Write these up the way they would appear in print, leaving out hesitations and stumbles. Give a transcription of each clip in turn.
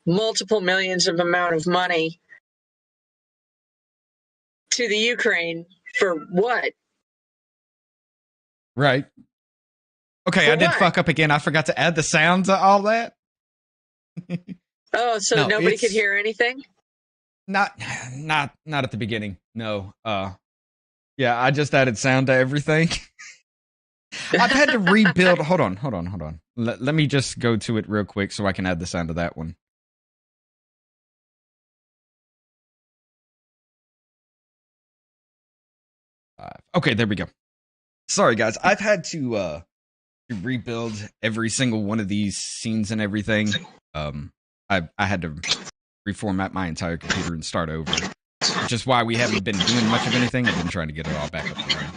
multiple millions of amount of money to the Ukraine for what? Right. Okay, for I did what? fuck up again. I forgot to add the sounds of all that. Oh, so No, nobody could hear anything? Not at the beginning. No. Yeah, I just added sound to everything. I've had to rebuild. Hold on. Let me just go to it real quick so I can add the sound to that one. Okay, there we go. Sorry, guys. I've had to rebuild every single one of these scenes and everything. I had to reformat my entire computer and start over, which is why we haven't been doing much of anything. I've been trying to get it all back up and running.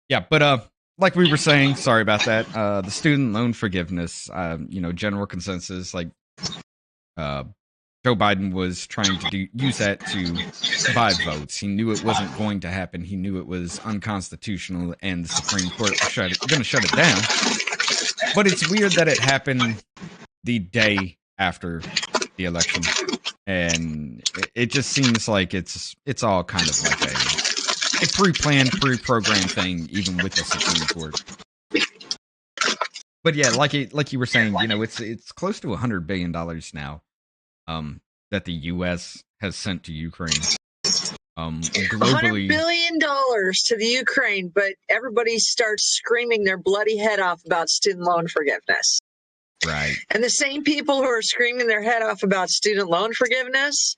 Yeah, but like we were saying, sorry about that. The student loan forgiveness, general consensus, like Joe Biden was trying to use that to buy votes. He knew it wasn't going to happen. He knew it was unconstitutional, and the Supreme Court was going to shut it down. But it's weird that it happened the day after the election, and it just seems like it's all kind of like a pre-planned, pre-programmed thing, even with the Supreme Court. But yeah, like you were saying, it's close to $100 billion now. That the U.S. has sent to Ukraine. Globally, $100 billion to the Ukraine, but everybody starts screaming their bloody head off about student loan forgiveness. Right. And the same people who are screaming their head off about student loan forgiveness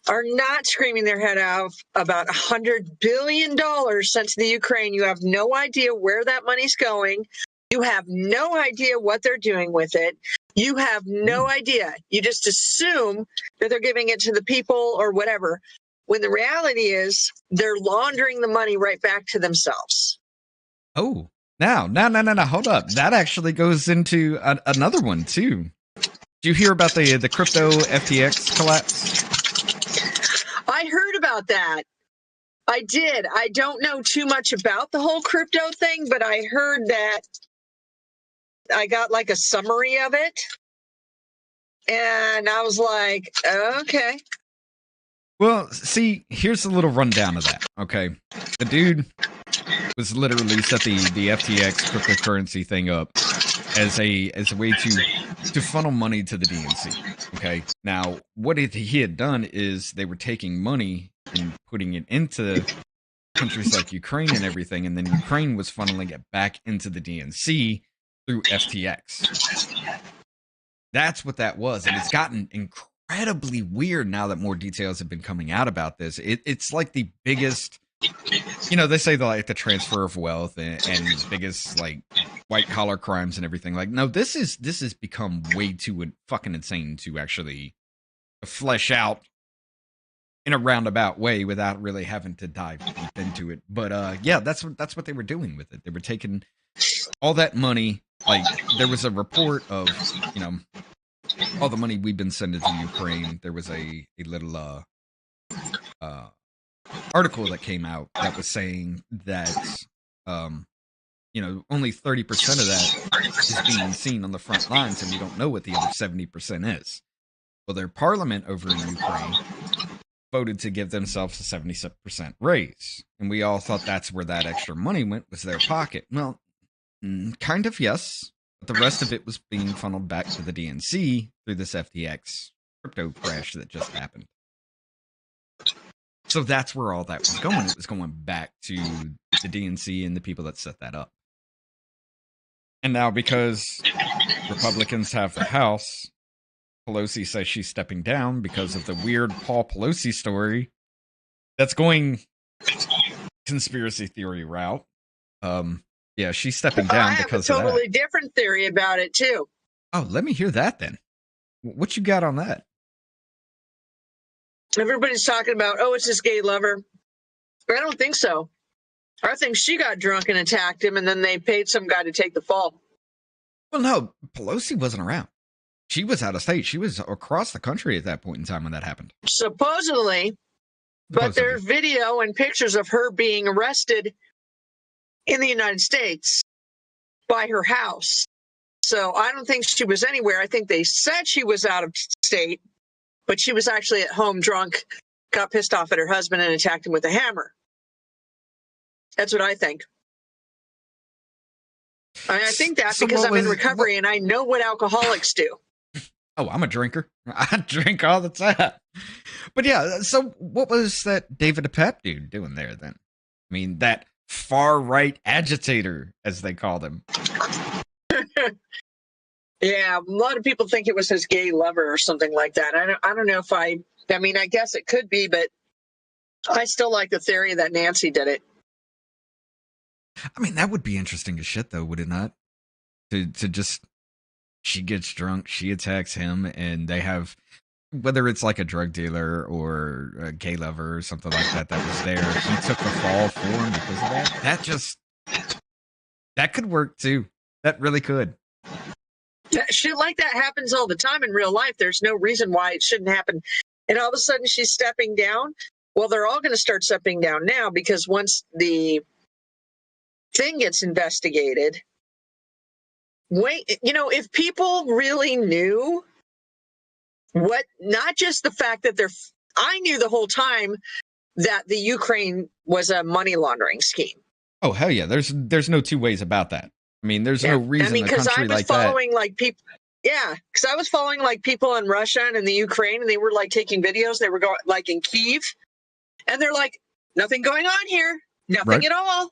are not screaming their head off about $100 billion sent to the Ukraine. You have no idea where that money's going. You have no idea what they're doing with it. You have no idea. You just assume that they're giving it to the people or whatever, when the reality is they're laundering the money right back to themselves. Oh, no. Hold up. That actually goes into another one, too. Did you hear about the crypto FTX collapse? I heard about that. I did. I don't know too much about the whole crypto thing, but I heard that. I got like a summary of it, and I was like, okay. Well, see, here's a little rundown of that, okay? The dude was literally set the FTX cryptocurrency thing up as a way to funnel money to the DNC, okay? Now, what he had done is they were taking money and putting it into countries like Ukraine and everything, and then Ukraine was funneling it back into the DNC through FTX. That's what that was, and it's gotten incredibly weird now that more details have been coming out about this. It's like the biggest, they say the transfer of wealth and biggest like white collar crimes and everything. Like, no, this has become way too fucking insane to actually flesh out in a roundabout way without really having to dive deep into it. But yeah, that's what they were doing with it. They were taking all that money. Like, there was a report of, all the money we've been sending to Ukraine. There was a little article that came out that was saying that, only 30% of that is being seen on the front lines, and we don't know what the other 70% is. Well, their parliament over in Ukraine voted to give themselves a 70% raise, and we all thought that's where that extra money went, was their pocket. Well, kind of, yes. But the rest of it was being funneled back to the DNC through this FTX crypto crash that just happened. So that's where all that was going. It was going back to the DNC and the people that set that up. And now, because Republicans have the House, Pelosi says she's stepping down because of the weird Paul Pelosi story that's going conspiracy theory route. Yeah, she's stepping down because of that. I have a totally different theory about it, too. Oh, let me hear that, then. What you got on that? Everybody's talking about, it's this gay lover. I don't think so. I think she got drunk and attacked him, and then they paid some guy to take the fall. Well, no, Pelosi wasn't around. She was out of state. She was across the country at that point in time when that happened. Supposedly. But there's video and pictures of her being arrested in the United States by her house. So I don't think she was anywhere. I think they said she was out of state, but she was actually at home drunk, got pissed off at her husband and attacked him with a hammer. That's what I think. I think that because I'm in recovery and I know what alcoholics do. Oh, I'm a drinker. I drink all the time. But yeah, so what was that David DePep dude doing there then? I mean, that far-right agitator, as they called him. Yeah, a lot of people think it was his gay lover or something like that. I don't know if I mean, I guess it could be, but I still like the theory that Nancy did it. I mean, that would be interesting as shit, though, would it not? To just, she gets drunk, she attacks him, and they have, whether it's like a drug dealer or a gay lover or something like that was there, he took the fall for him because of that. That could work, too. That really could. Shit like that happens all the time in real life. There's no reason why it shouldn't happen. And all of a sudden she's stepping down. Well, they're all going to start stepping down now because once the thing gets investigated, if people really knew what, not just the fact that I knew the whole time that the Ukraine was a money laundering scheme. Oh, hell yeah. There's no two ways about that. I mean, there's no reason a country like that. Because I was following like people in Russia and in the Ukraine, and they were like taking videos. They were going like in Kyiv, and they're like, nothing going on here, nothing at all.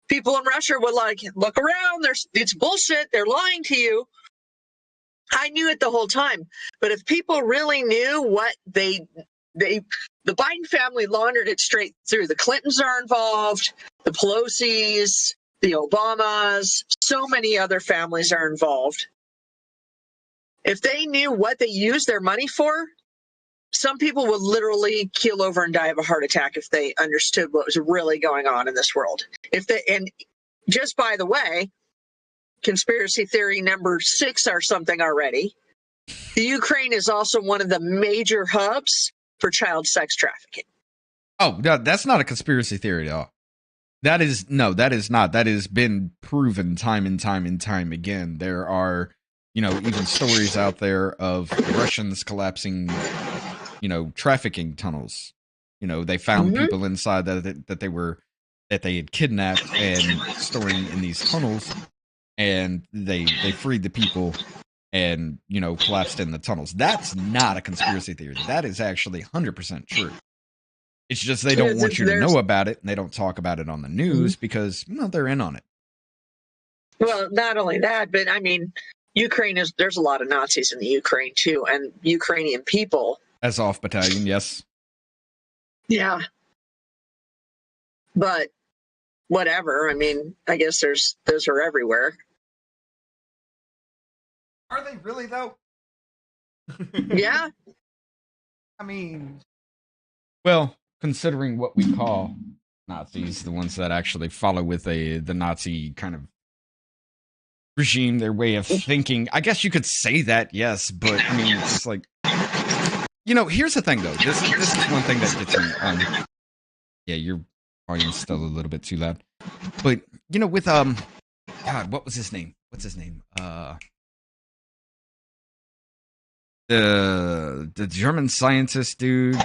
People in Russia would like, look around. It's bullshit. They're lying to you. I knew it the whole time. But if people really knew what the Biden family laundered it straight through. The Clintons are involved, the Pelosi's, the Obamas, so many other families are involved. If they knew what they used their money for, some people would literally keel over and die of a heart attack if they understood what was really going on in this world. And just by the way, conspiracy theory number 6 or something already, the Ukraine is also one of the major hubs for child sex trafficking. Oh, that's not a conspiracy theory at all. That is not. That has been proven time and time again. There are, even stories out there of Russians collapsing, trafficking tunnels. They found people inside that they had kidnapped and storing in these tunnels, and they freed the people and, collapsed in the tunnels. That's not a conspiracy theory. That is actually 100% true. It's just they don't want you to know about it, and they don't talk about it on the news because, they're in on it. Well, not only that, but I mean, there's a lot of Nazis in the Ukraine too, and Ukrainian people. Azov Battalion, yes. Yeah. But whatever. I mean, I guess those are everywhere. Are they really though? Yeah. I mean, well, considering what we call Nazis, the ones that actually follow with the Nazi kind of regime, their way of thinking, I guess you could say that, yes, but I mean, it's just like, here's the thing though. This is one thing that gets me. Yeah, your volume's still a little bit too loud, but with God, what was his name? What's his name? The German scientist dude.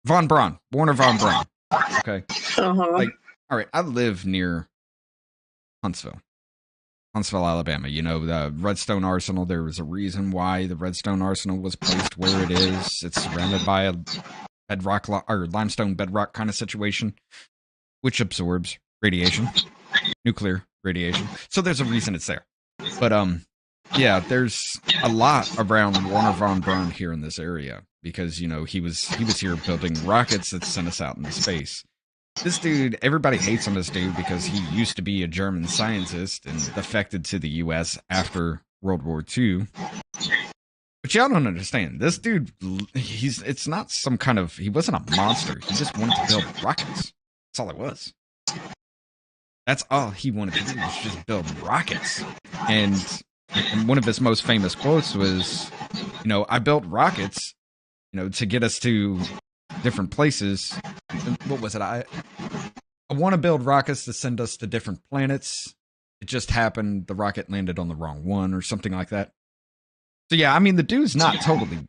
Von Braun, Warner von Braun. Okay. All right. I live near Huntsville, Alabama. The Redstone Arsenal. There was a reason why the Redstone Arsenal was placed where it is. It's surrounded by a bedrock or limestone bedrock kind of situation, which absorbs radiation, nuclear radiation. So there's a reason it's there. But yeah, there's a lot around Warner von Braun here in this area. Because, he was here building rockets that sent us out into space. This dude, everybody hates on this dude because he used to be a German scientist and defected to the U.S. after World War II. But y'all don't understand. This dude, it's not some kind of, he wasn't a monster. He just wanted to build rockets. That's all it was. That's all he wanted to do was just build rockets. And one of his most famous quotes was, I built rockets to get us to different places. What was it? I want to build rockets to send us to different planets It just happened. The rocket landed on the wrong one or something like that. So yeah, I mean, the dude's not totally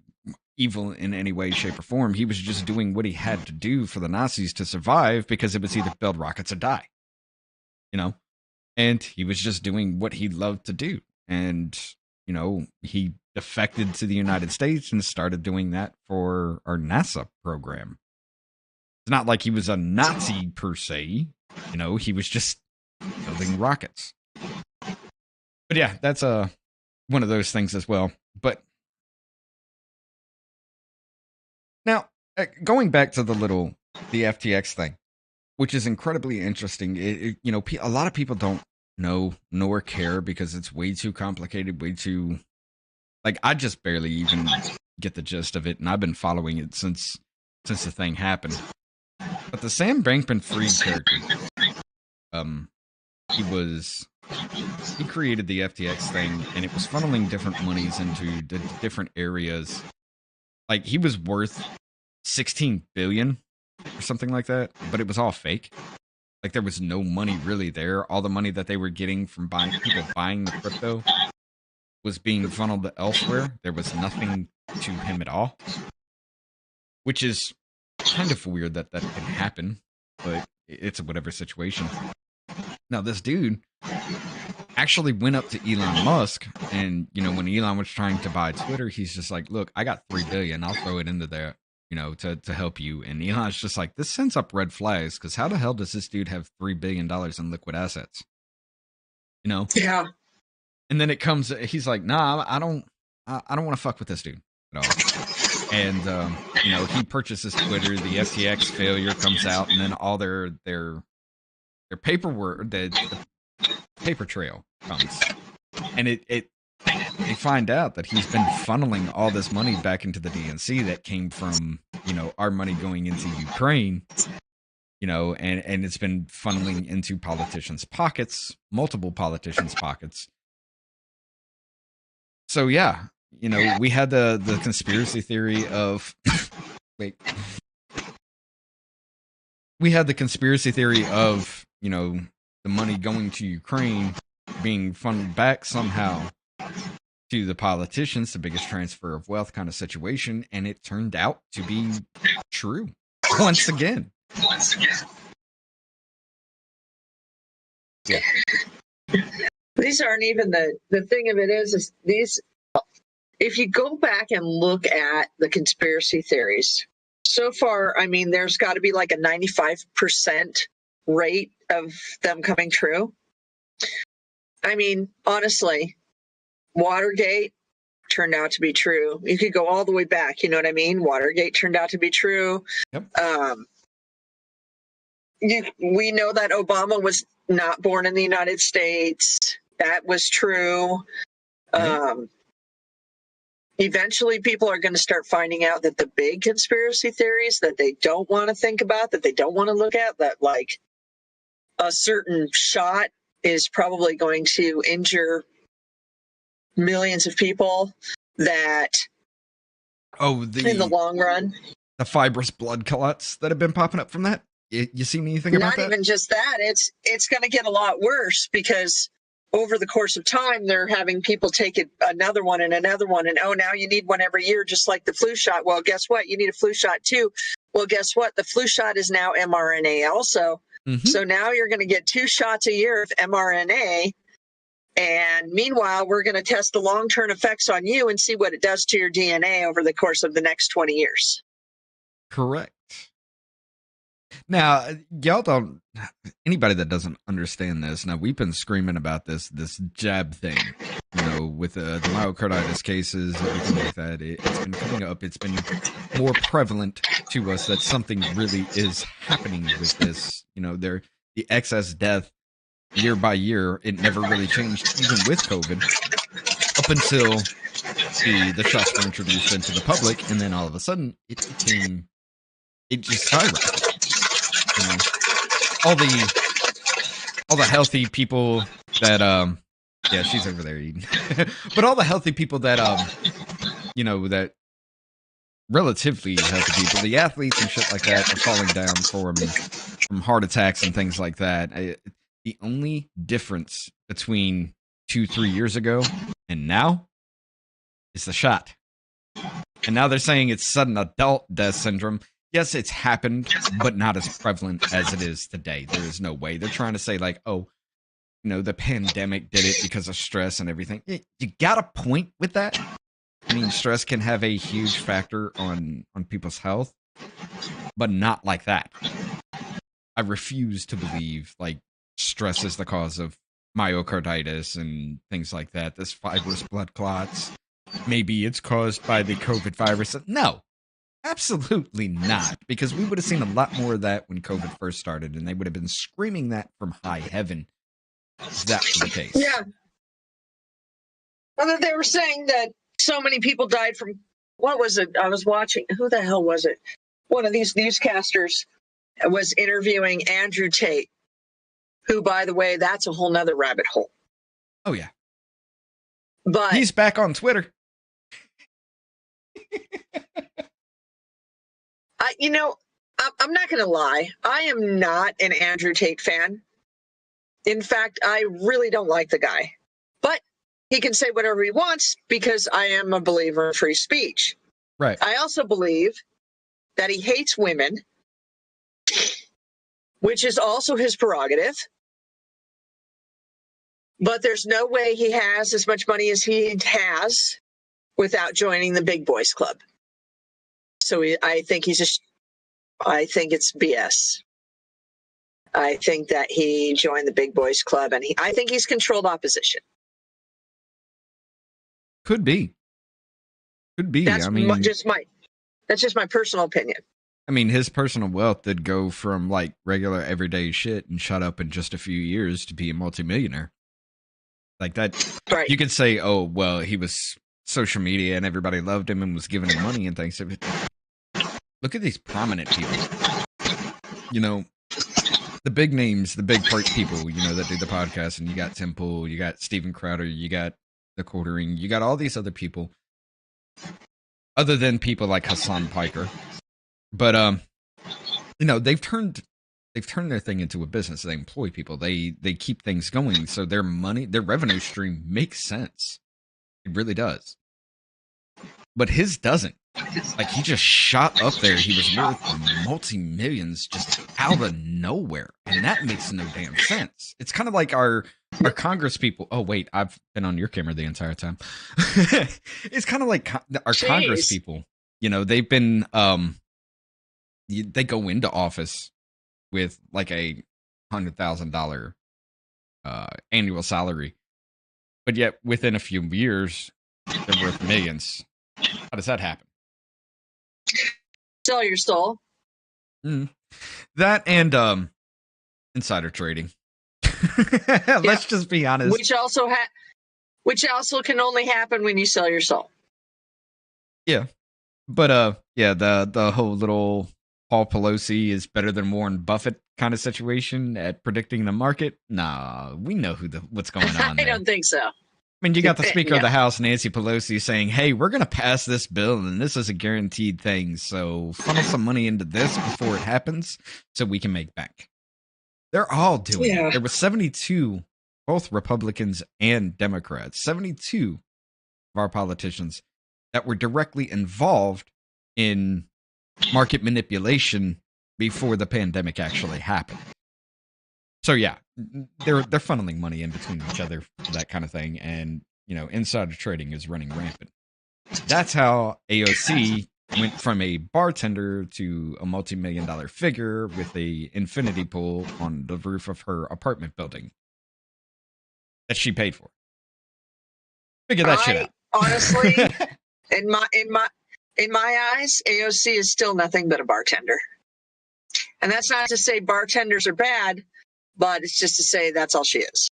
evil in any way, shape, or form. He was just doing what he had to do for the Nazis to survive, because it was either build rockets or die. You know? And he was just doing what he loved to do. And, you know, he defected to the United States and started doing that for our NASA program. It's not like he was a Nazi per se. You know, he was just building rockets. But yeah, that's one of those things as well. But now, going back to the FTX thing, which is incredibly interesting. You know, a lot of people don't know nor care because it's way too complicated, way too, like, I just barely even get the gist of it, and I've been following it since the thing happened. But the Sam Bankman-Fried character, he created the FTX thing, and it was funneling different monies into the different areas. Like, he was worth $16 billion or something like that, but it was all fake. Like, there was no money really there. All the money that they were getting from people buying the crypto was being funneled elsewhere. There was nothing to him at all, which is kind of weird that can happen, but it's a whatever situation. Now, this dude actually went up to Elon Musk, and, you know, when Elon was trying to buy Twitter, he's just like, look, I got $3 billion. I'll throw it into there, you know, to help you. And Elon's just like, this sends up red flags, because how the hell does this dude have $3 billion in liquid assets? You know? Yeah. And then it comes, he's like, nah, I don't want to fuck with this dude at all. And, you know, he purchases Twitter, the FTX failure comes out, and then all their paperwork, the paper trail comes. And they find out that he's been funneling all this money back into the DNC that came from, you know, our money going into Ukraine, you know, and it's been funneling into politicians' pockets, multiple politicians' pockets. So yeah, you know, we had the conspiracy theory of we had the conspiracy theory of, you know, the money going to Ukraine being funneled back somehow to the politicians, the biggest transfer of wealth kind of situation, and it turned out to be true once again. Yeah. These aren't even the thing of it is these, if you go back and look at the conspiracy theories, so far, I mean, there's got to be like a 95% rate of them coming true. I mean, honestly, Watergate turned out to be true. You could go all the way back, you know what I mean? Watergate turned out to be true. Yep. We know that Obama was not born in the United States. That was true. Eventually, people are going to start finding out that the big conspiracy theories that they don't want to think about, that they don't want to look at, that like a certain shot is probably going to injure millions of people, that in the long run, the fibrous blood clots that have been popping up from that. You seen anything about that? Not even just that. It's going to get a lot worse, because over the course of time, they're having people take it another one and another one. And, oh, now you need one every year, just like the flu shot. Well, guess what? You need a flu shot too. Well, guess what? The flu shot is now mRNA also. Mm-hmm. So now you're going to get 2 shots a year of mRNA. And meanwhile, we're going to test the long-term effects on you and see what it does to your DNA over the course of the next 20 years. Correct. Now, y'all don't, anybody that doesn't understand this, now we've been screaming about this jab thing, you know, with the myocarditis cases, everything like that. It's been coming up. It's been more prevalent to us that something really is happening with this. You know, the excess death year by year, it never really changed, even with COVID, up until the shots were introduced into the public, and then all of a sudden, it just skyrocketed. You know, all the healthy people that yeah, she's over there eating. But all the healthy people that you know, that relatively healthy people, the athletes and shit like that, are falling down from heart attacks and things like that. The only difference between 2-3 years ago and now is the shot. And now they're saying it's sudden adult death syndrome. Yes, it's happened, but not as prevalent as it is today. There is no way. They're trying to say, like, oh, you know, the pandemic did it because of stress and everything. You got a point with that. I mean, stress can have a huge factor on people's health, but not like that. I refuse to believe, like, stress is the cause of myocarditis and things like that. This fibrous blood clots. Maybe it's caused by the COVID virus. No, absolutely not. Because we would have seen a lot more of that when COVID first started, and they would have been screaming that from high heaven. If that was the case. Yeah. Well, they were saying that so many people died from, what was it? I was watching, who the hell was it? One of these newscasters was interviewing Andrew Tate, who, by the way, that's a whole nother rabbit hole. Oh, yeah. But he's back on Twitter. I'm not going to lie. I am not an Andrew Tate fan. In fact, I really don't like the guy. But he can say whatever he wants because I am a believer in free speech. Right. I also believe that he hates women, which is also his prerogative. But there's no way he has as much money as he has without joining the big boys club. So I think I think it's BS. I think that he joined the big boys club, and I think he's controlled opposition. Could be. That's just my personal opinion. I mean, his personal wealth did go from like regular everyday shit and shut up in just a few years to be a multimillionaire. Like that, right. You could say, oh, well, he was social media and everybody loved him and was giving him money and things. Look at these prominent people. You know, the big names, the big people, you know, that do the podcast. And you got Tim Pool, you got Steven Crowder, you got The Quartering, you got all these other people. Other than people like Hassan Piker. But, you know, they've turned their thing into a business. They employ people. They keep things going. So their revenue stream makes sense. It really does. But his doesn't. Like, he just shot up there. He was worth multi-millions just out of nowhere. And that makes no damn sense. It's kind of like our Congress people. Oh, wait, I've been on your camera the entire time. It's kind of like our Congress people. You know, they've been, they go into office with like a $100,000 annual salary. But yet, within a few years, they're worth millions. How does that happen? Sell your soul. That and insider trading. Let's just be honest. Which also can only happen when you sell your soul. Yeah. But the whole little Paul Pelosi is better than Warren Buffett kind of situation at predicting the market. Nah, we know what's going on there. I don't think so. I mean, you got the Speaker of the House, Nancy Pelosi, saying, hey, we're going to pass this bill, and this is a guaranteed thing, so funnel some money into this before it happens so we can make bank. They're all doing it. There were 72, both Republicans and Democrats, 72 of our politicians that were directly involved in market manipulation before the pandemic actually happened. So yeah, they're funneling money in between each other for that kind of thing, and you know, insider trading is running rampant. That's how AOC went from a bartender to a multi-million-dollar figure with a infinity pool on the roof of her apartment building that she paid for. Figure that shit out. Honestly, in my eyes, AOC is still nothing but a bartender, and that's not to say bartenders are bad. But it's just to say that's all she is.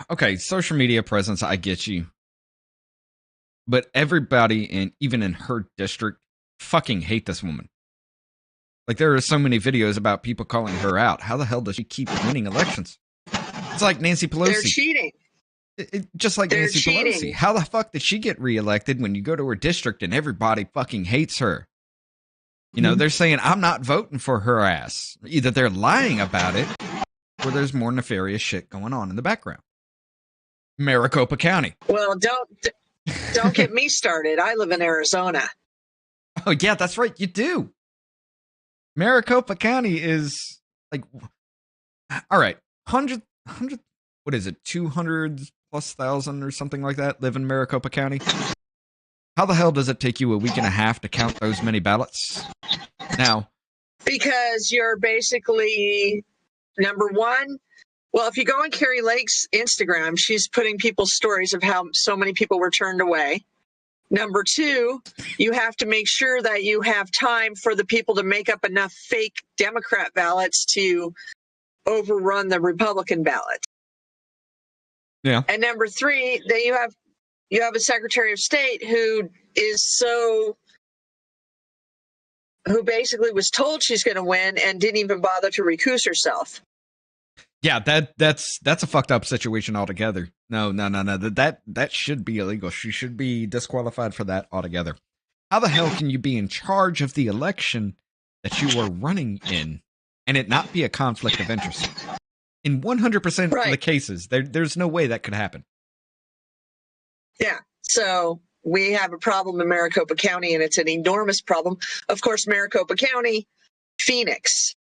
Okay, social media presence, I get you. But everybody, even in her district, fucking hate this woman. Like, there are so many videos about people calling her out. How the hell does she keep winning elections? It's like Nancy Pelosi. They're cheating. Just like They're Nancy cheating. Pelosi. How the fuck did she get reelected when you go to her district and everybody fucking hates her? You know, they're saying, I'm not voting for her ass. Either they're lying about it where there's more nefarious shit going on in the background. Maricopa County. Well, don't get me started. I live in Arizona. Oh, yeah, that's right. You do. Maricopa County is like, all right, 100, what is it, 200,000+ or something like that live in Maricopa County? How the hell does it take you a week and a half to count those many ballots? Now, because you're basically, number one, well, if you go on Carrie Lake's Instagram, she's putting people's stories of how so many people were turned away. Number two, you have to make sure that you have time for the people to make up enough fake Democrat ballots to overrun the Republican ballot. Yeah. And number three, that you have a Secretary of State who basically was told she's going to win and didn't even bother to recuse herself. Yeah, that's a fucked up situation altogether. No. That should be illegal. She should be disqualified for that altogether. How the hell can you be in charge of the election that you are running in and it not be a conflict of interest? In 100% of the cases, there's no way that could happen. Yeah. So we have a problem in Maricopa County, and it's an enormous problem. Of course, Maricopa County, Phoenix.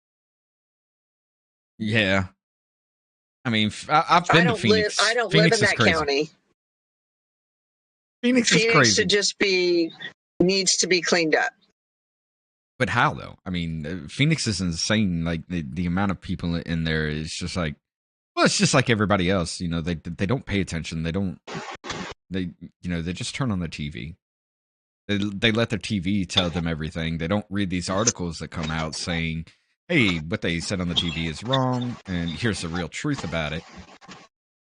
Yeah. I mean, I've been to Phoenix. I don't Phoenix live in that county. Phoenix is crazy. Needs to be cleaned up. But how, though? I mean, Phoenix is insane. Like, the amount of people in there is just like, well, it's just like everybody else. You know, they don't pay attention. They just turn on the TV. They let their TV tell them everything. They don't read these articles that come out saying, hey, what they said on the TV is wrong, and here's the real truth about it.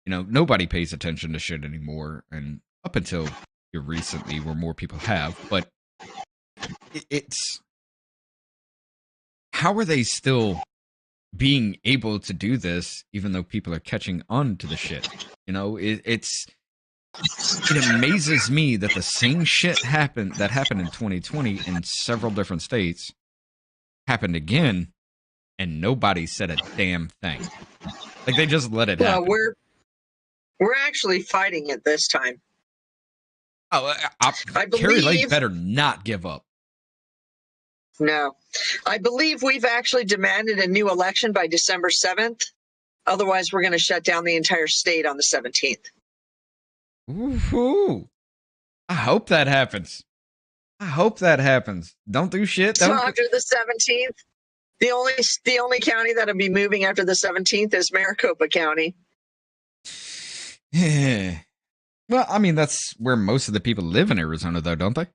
You know, nobody pays attention to shit anymore, and up until here recently, where more people have, but it's... How are they still being able to do this, even though people are catching on to the shit? You know, it amazes me that the same shit that happened in 2020 in several different states happened again, and nobody said a damn thing. Like, they just let it happen. Well, we're actually fighting it this time. Oh, I believe Carrie Lake better not give up. No, I believe we've actually demanded a new election by December 7th. Otherwise, we're going to shut down the entire state on the 17th. Ooh, I hope that happens. Don't do shit. So after the 17th, the only county that'll be moving after the 17th is Maricopa County. Yeah. Well, I mean, that's where most of the people live in Arizona, though, don't they?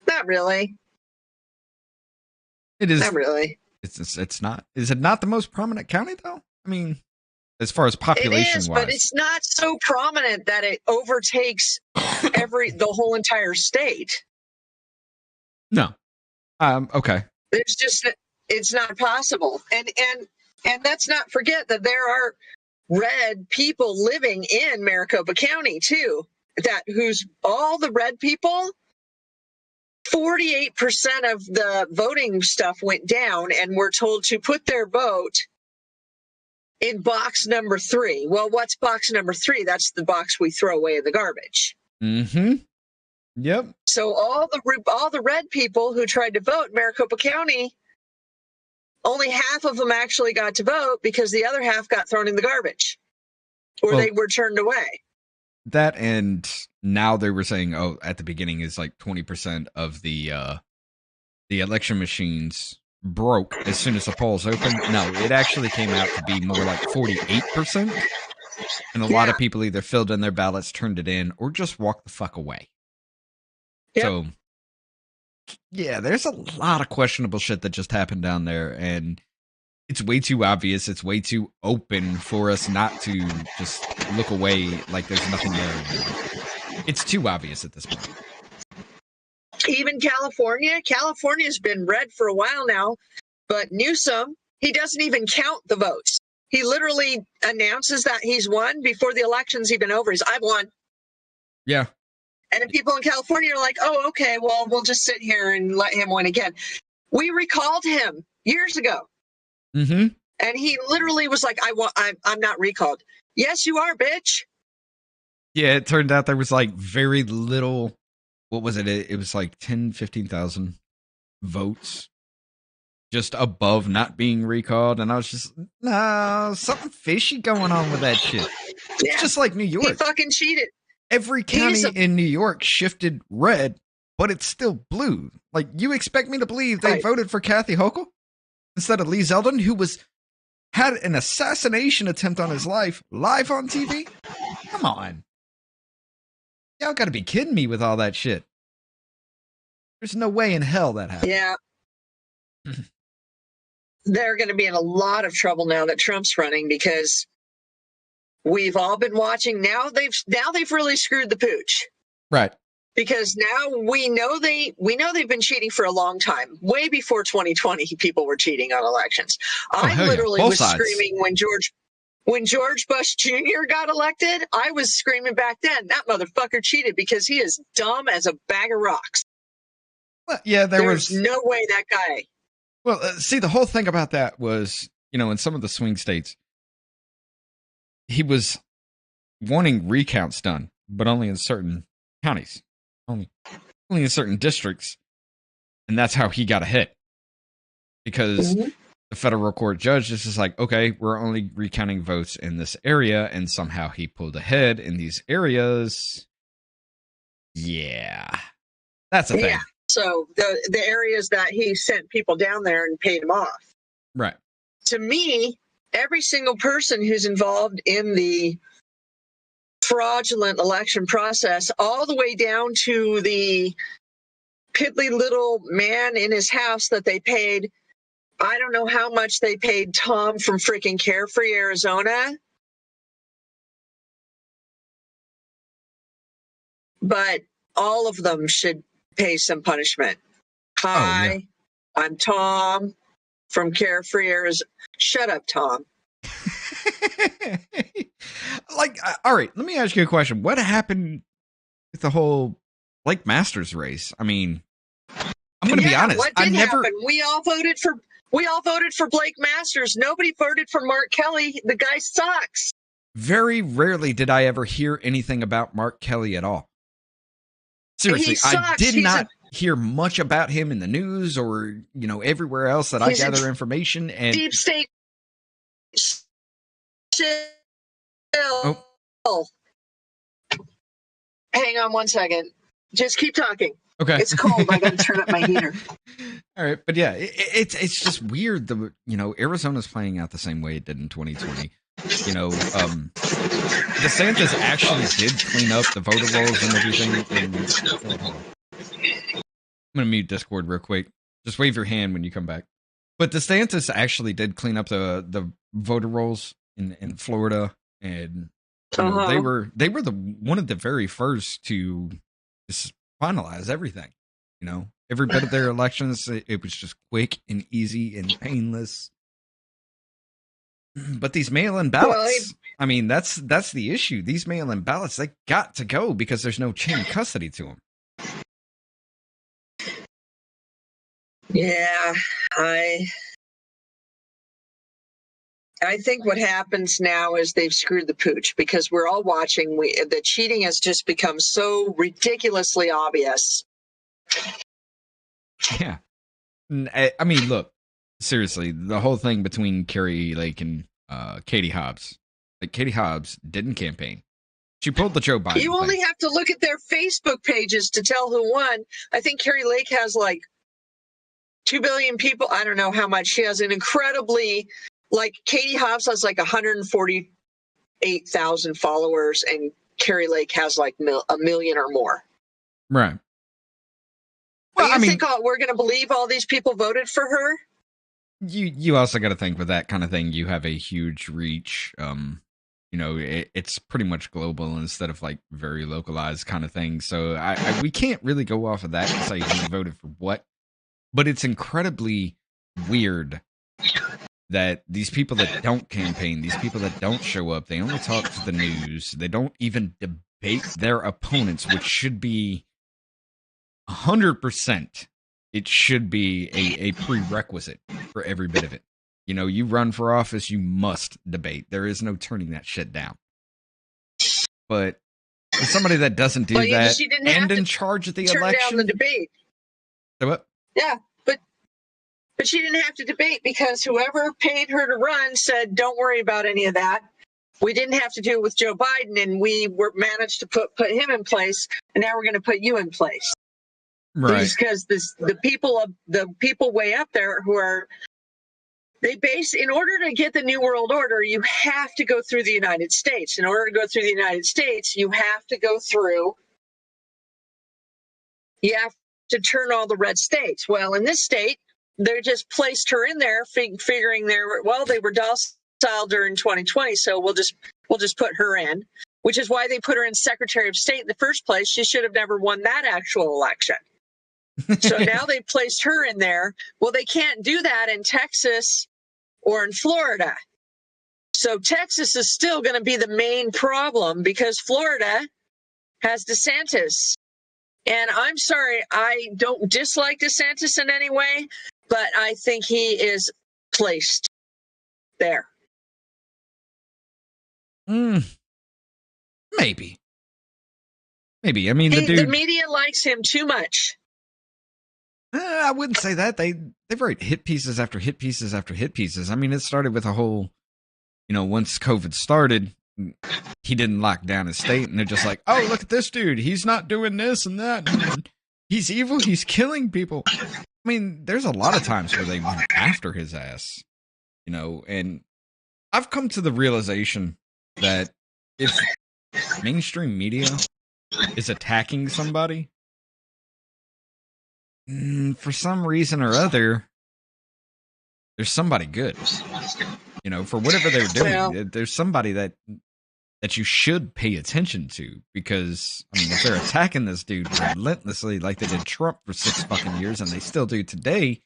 Not really. It is. Not really. It's not. Is it not the most prominent county, though? I mean, as far as population-wise. But it's not so prominent that it overtakes the whole entire state. No. Okay. It's not possible. And let's not forget that there are red people living in Maricopa County too. Who's all the red people? 48% of the voting stuff went down and were told to put their vote in box number 3. Well, what's box number 3? That's the box we throw away in the garbage. Mm-hmm. Yep. So all the red people who tried to vote in Maricopa County, only half of them actually got to vote because the other half got thrown in the garbage, or they were turned away. That, and now they were saying, at the beginning is like 20% of the election machines broke as soon as the polls opened. No, it actually came out to be more like 48%. And a lot of people either filled in their ballots, turned it in, or just walked the fuck away. Yep. So, yeah, there's a lot of questionable shit that just happened down there, and it's way too obvious. It's way too open for us not to just look away like there's nothing there. It's too obvious at this point. Even California's been red for a while now, but Newsom, he doesn't even count the votes. He literally announces that he's won before the election's even over. I've won. Yeah. And then people in California are like, oh, okay, well, we'll just sit here and let him win again. We recalled him years ago. Mm-hmm. And he literally was like, I'm not recalled. Yes, you are, bitch. Yeah, it turned out there was like very little. What was it? It was like 10, 15,000 votes just above not being recalled. And I was just, no, something fishy going on with that shit. It's Yeah. just like New He York. fucking cheated. Every county in New York shifted red, but it's still blue. Like, you expect me to believe they voted for Kathy Hochul instead of Lee Zeldin, who had an assassination attempt on his life live on TV? Come on. Y'all gotta be kidding me with all that shit. There's no way in hell that happened. Yeah. They're going to be in a lot of trouble now that Trump's running, because we've all been watching. Now they've really screwed the pooch. Right. Because now we know they've been cheating for a long time. Way before 2020, people were cheating on elections. I literally was screaming when George Bush Jr. got elected. I was screaming back then, that motherfucker cheated because he is dumb as a bag of rocks. Well, yeah, There's no way that guy. Well, see, the whole thing about that was, in some of the swing states, he was wanting recounts done, but only in certain counties, only in certain districts, and that's how he got a hit. Because the federal court judge is just like, okay, we're only recounting votes in this area, and somehow he pulled ahead in these areas. Yeah, that's a thing. Yeah. So the areas that he sent people down there and paid them off. Right. To me, every single person who's involved in the fraudulent election process, all the way down to the piddly little man in his house that they paid, I don't know how much they paid Tom from freaking Carefree, Arizona. But all of them should pay some punishment. Hi, I'm Tom from Carefree, Arizona. Shut up, Tom. All right, let me ask you a question. What happened with the whole Blake Masters race? I mean, I'm going to be honest. What did happen? We all voted for Blake Masters. Nobody voted for Mark Kelly. The guy sucks. Very rarely did I ever hear anything about Mark Kelly at all. Seriously, I did not hear much about him in the news or, everywhere else that I gather information. And deep state. Hang on one second. Just keep talking. Okay. It's cold. I got to turn up my heater. All right. But yeah, it's just weird. Arizona's playing out the same way it did in 2020. DeSantis actually did clean up the voter rolls and everything. I'm going to mute Discord real quick. Just wave your hand when you come back. But DeSantis actually did clean up the voter rolls in Florida, and they were one of the very first to just finalize everything. Every bit of their elections, it was just quick and easy and painless. But these mail-in ballots, I mean, that's the issue. These mail-in ballots, they got to go because there's no chain of custody to them. Yeah, I think what happens now is they've screwed the pooch, because we're all watching. The cheating has just become so ridiculously obvious. Yeah. I mean, look, seriously, the whole thing between Carrie Lake and Katie Hobbs. Like, Katie Hobbs didn't campaign. She pulled the Joe Biden. You only have to look at their Facebook pages to tell who won. I think Carrie Lake has like 2 billion people. I don't know how much. She has an incredibly, Katie Hobbs has like 148,000 followers, and Carrie Lake has like a million or more. Right. Well, you think we're going to believe all these people voted for her? You also got to think with that kind of thing, you have a huge reach. It's pretty much global instead of like very localized kind of thing. So we can't really go off of that and say who voted for what. But it's incredibly weird that these people that don't campaign, these people that don't show up, they only talk to the news. They don't even debate their opponents, which should be 100%. It should be a prerequisite for every bit of it. You know, you run for office, you must debate. There is no turning that shit down. But for somebody that doesn't do that and in charge of the election, down the debate. So what? Yeah, but she didn't have to debate because whoever paid her to run said, "Don't worry about any of that." We didn't have to do it with Joe Biden, and we managed to put him in place, and now we're going to put you in place. Right. Because the people way up there who are. In order to get the New World Order, you have to go through the United States. In order to go through the United States, you have to turn all the red states. Well, in this state, they just placed her in there, figuring they were docile during 2020, so we'll just put her in, which is why they put her in Secretary of State in the first place. She should have never won that actual election. So now they placed her in there. Well, they can't do that in Texas or in Florida. So Texas is still going to be the main problem because Florida has DeSantis. And I'm sorry, I don't dislike DeSantis in any way, but I think he is placed there. Maybe. I mean, the media likes him too much. I wouldn't say that. They write hit pieces after hit pieces after hit pieces. I mean, it started with a whole, once COVID started, he didn't lock down his state, and they're just like, oh, look at this dude. He's not doing this and that. He's evil. He's killing people. I mean, there's a lot of times where they went after his ass, and I've come to the realization that if mainstream media is attacking somebody, for some reason or other, there's somebody good. For whatever they're doing, there's somebody that you should pay attention to, because if they're attacking this dude relentlessly like they did Trump for 6 fucking years and they still do today,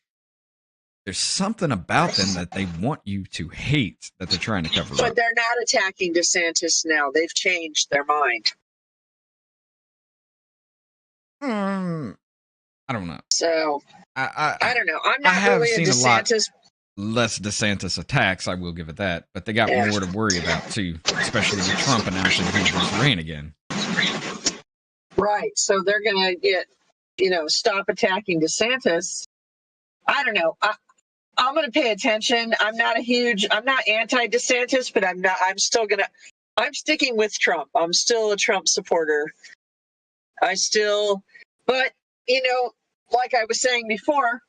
there's something about them that they want you to hate that they're trying to cover up. But they're not attacking DeSantis now. They've changed their mind. I don't know. So I don't know. I'm not have really seen a DeSantis. Less DeSantis attacks, I will give it that, but they got more to worry about too, especially with Trump announcing he just ran again. Right. So they're going to get, stop attacking DeSantis. I don't know. I'm going to pay attention. I'm not anti-DeSantis, but I'm sticking with Trump. I'm still a Trump supporter. But like I was saying before,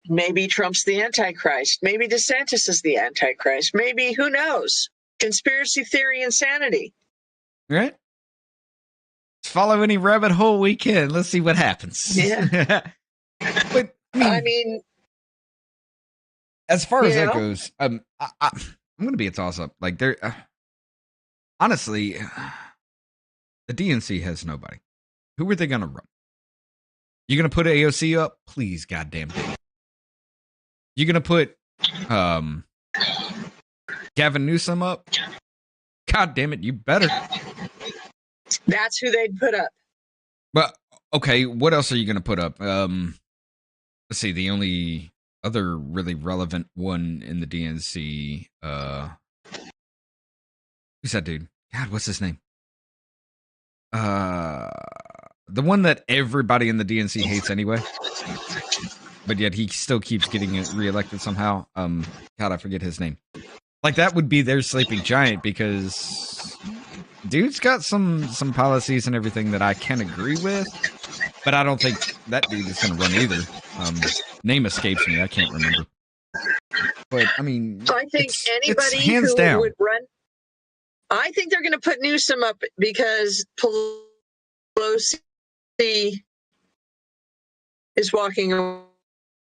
maybe Trump's the Antichrist. Maybe DeSantis is the Antichrist. Maybe, who knows? Conspiracy theory insanity. Right? Let's follow any rabbit hole we can. Let's see what happens. Yeah. But, I mean, as far as that goes, I'm going to be a toss-up. Like, honestly, the DNC has nobody. Who are they going to run? You going to put AOC up? Please, goddamn it. You going to put Gavin Newsom up? God damn it, you better. That's who they'd put up. But, okay, what else are you going to put up? Let's see, the only other really relevant one in the DNC, who's that dude? God, what's his name? The one that everybody in the DNC hates anyway, but yet he still keeps getting reelected somehow. God, I forget his name. Like, that would be their sleeping giant, because dude's got some policies and everything that I can agree with, but I don't think that dude is going to run either. Name escapes me. I can't remember. But, I mean, I think anybody hands who down would run, I think they're going to put Newsom up because Pelosi is walking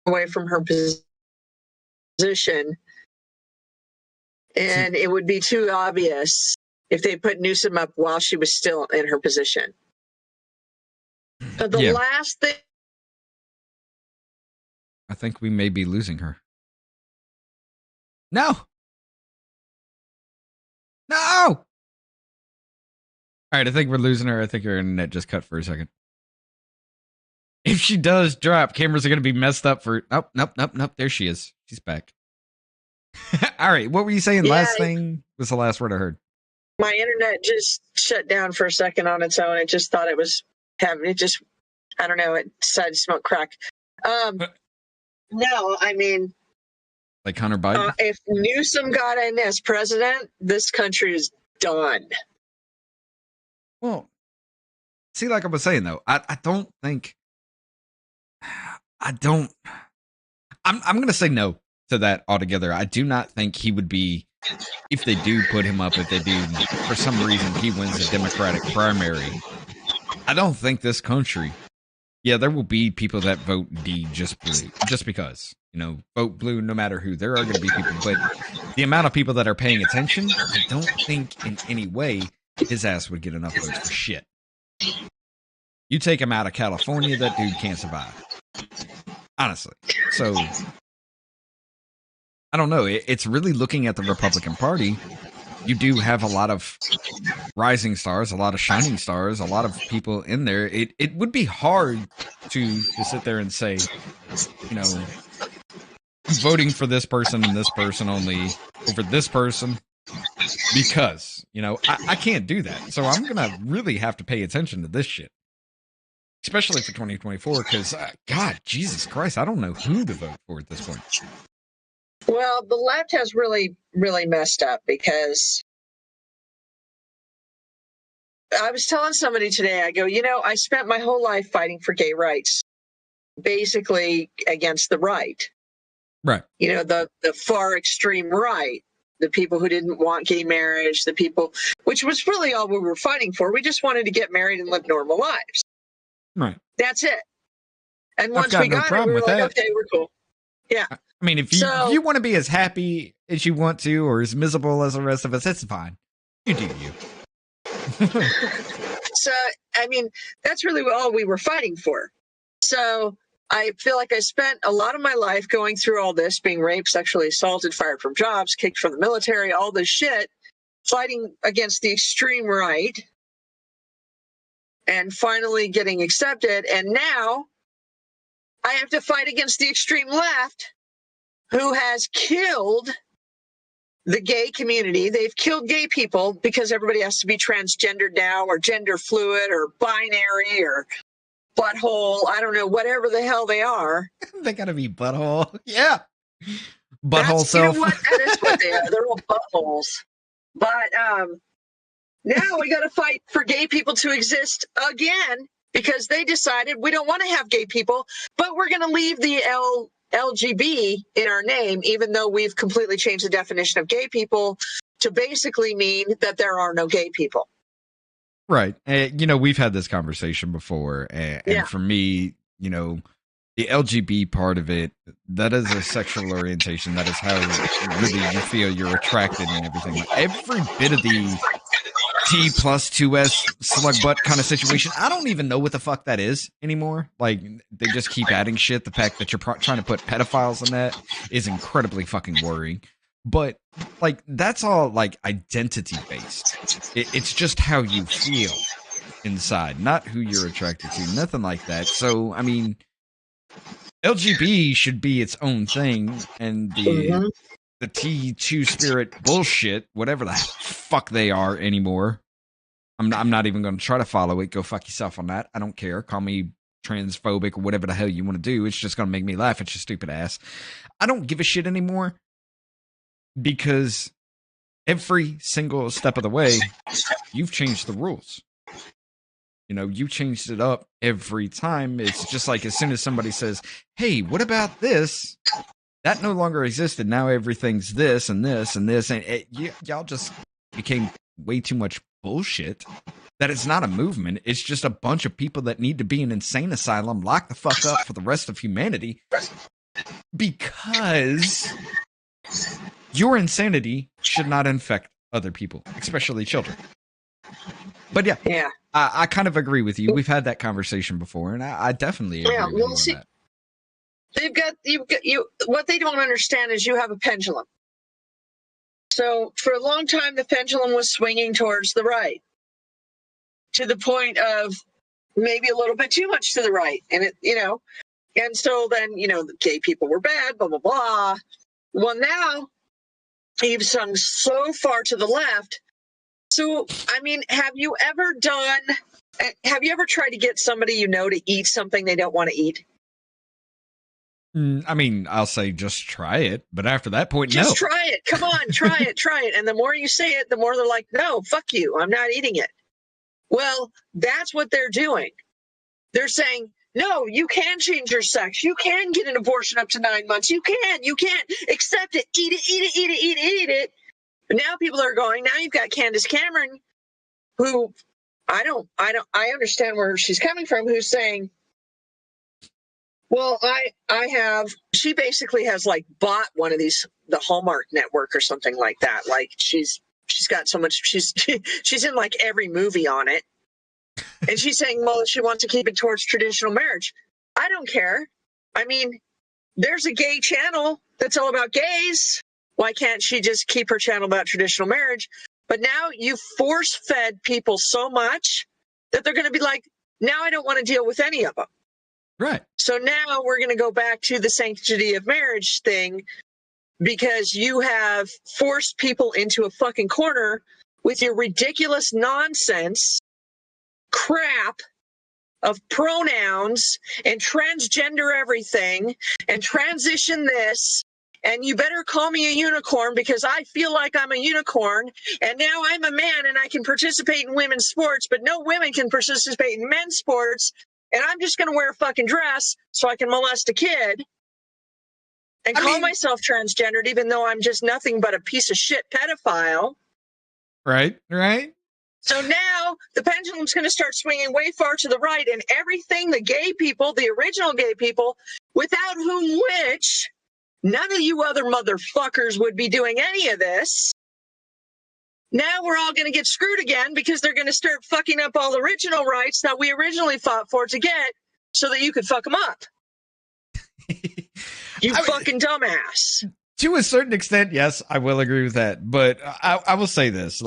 away from her position, and it would be too obvious if they put Newsom up while she was still in her position. But the last thing, I think we may be losing her. No. All right, I think we're losing her. I think her internet just cut for a second. If she does drop, cameras are going to be messed up for... Nope. There she is. She's back. All right. What were you saying? Yeah, Last thing was the last word I heard. My internet just shut down for a second on its own. It just thought it was having... It just... I don't know. It decided to smoke crack. No, I mean... Like Hunter Biden? If Newsom got in as president, this country is done. Well, see, like I was saying, though, I don't think... I'm going to say no to that altogether. I do not think he would be, if they do put him up, if they do, for some reason, he wins a Democratic primary. I don't think this country, yeah, there will be people that vote D just because, vote blue no matter who. There are going to be people, but the amount of people that are paying attention, I don't think in any way his ass would get enough votes for shit. You take him out of California, that dude can't survive. Honestly. So, I don't know. It's really looking at the Republican Party. You do have a lot of rising stars, a lot of shining stars, a lot of people in there. It would be hard to sit there and say, voting for this person and this person only over this person because, I can't do that. So I'm going to really have to pay attention to this shit. Especially for 2024, because, God, Jesus Christ, I don't know who to vote for at this point. Well, the left has really, really messed up because I was telling somebody today, I go, I spent my whole life fighting for gay rights, basically against the right. Right. The far extreme right, the people who didn't want gay marriage, the people, which was really all we were fighting for. We just wanted to get married and live normal lives. Right. That's it. And once got we no got it, problem we were with like, that. okay, we're cool. Yeah. I mean, if you want to be as happy as you want to or as miserable as the rest of us, that's fine. You do you. So, I mean, that's really all we were fighting for. So I feel like I spent a lot of my life going through all this, being raped, sexually assaulted, fired from jobs, kicked from the military, all this shit, fighting against the extreme right, and finally getting accepted. And now I have to fight against the extreme left, who has killed the gay community. They've killed gay people because everybody has to be transgendered now, or gender fluid, or binary, or butthole. I don't know, whatever the hell they are. They gotta be butthole. Yeah. Butthole self. You know what? That is what they are. They're all buttholes. But now we got to fight for gay people to exist again, because they decided we don't want to have gay people, but we're going to leave the LGB in our name, even though we've completely changed the definition of gay people to basically mean that there are no gay people. Right. We've had this conversation before. And for me, the LGB part of it, that is a sexual orientation. That is how really you feel you're attracted and everything. Every bit of the T+2S slug butt kind of situation, I don't even know what the fuck that is anymore. Like, they just keep adding shit. The fact that you're trying to put pedophiles in that is incredibly fucking worrying. But, like, that's all, like, identity-based. It's just how you feel inside, not who you're attracted to. Nothing like that. So, I mean, LGB should be its own thing, and the T2 spirit bullshit, whatever the fuck they are anymore, I'm not even going to try to follow it. Go fuck yourself on that. I don't care. Call me transphobic or whatever the hell you want to do. It's just going to make me laugh at your stupid ass. I don't give a shit anymore, because every single step of the way, you've changed the rules. You changed it up every time. It's just like, as soon as somebody says, hey, what about this? That no longer existed. Now everything's this and this and this. And y'all just became way too much bullshit that it's not a movement. It's just a bunch of people that need to be in an insane asylum, locked the fuck up for the rest of humanity, because your insanity should not infect other people, especially children. But yeah. I kind of agree with you. We've had that conversation before, and I definitely agree with you on that. They've got you. What they don't understand is you have a pendulum. So for a long time, the pendulum was swinging towards the right, to the point of maybe a little bit too much to the right. And and so then, the gay people were bad, blah, blah, blah. Well, now you've swung so far to the left. So, have you ever tried to get somebody to eat something they don't want to eat? I'll say just try it, but after that point, just try it. Come on, try it. And the more you say it, the more they're like, no, fuck you. I'm not eating it. Well, that's what they're doing. They're saying, no, you can change your sex. You can get an abortion up to 9 months. You can accept it. Eat it. But now people are going, now you've got Candace Cameron, who I understand where she's coming from, who's saying, well, she basically has bought one of these, the Hallmark Network or something like that. Like she's got so much, she's in every movie on it. And she's saying, well, she wants to keep it towards traditional marriage. I don't care. There's a gay channel that's all about gays. Why can't she just keep her channel about traditional marriage? But now you force-fed people so much that they're going to be like, now I don't want to deal with any of them. Right. So now we're going to go back to the sanctity of marriage thing because you have forced people into a fucking corner with your ridiculous nonsense crap of pronouns and transgender everything and transition this. And you better call me a unicorn because I feel like I'm a unicorn. And now I'm a man and I can participate in women's sports, but no women can participate in men's sports. And I'm just going to wear a fucking dress so I can molest a kid and call myself transgendered, even though I'm just nothing but a piece of shit pedophile. Right. So now the pendulum's going to start swinging way far to the right, and everything the gay people, the original gay people, without which none of you other motherfuckers would be doing any of this. Now we're all going to get screwed again because they're going to start fucking up all the original rights that we originally fought for to get so that you could fuck them up. You fucking dumbass. To a certain extent, yes, I will agree with that. But I will say this,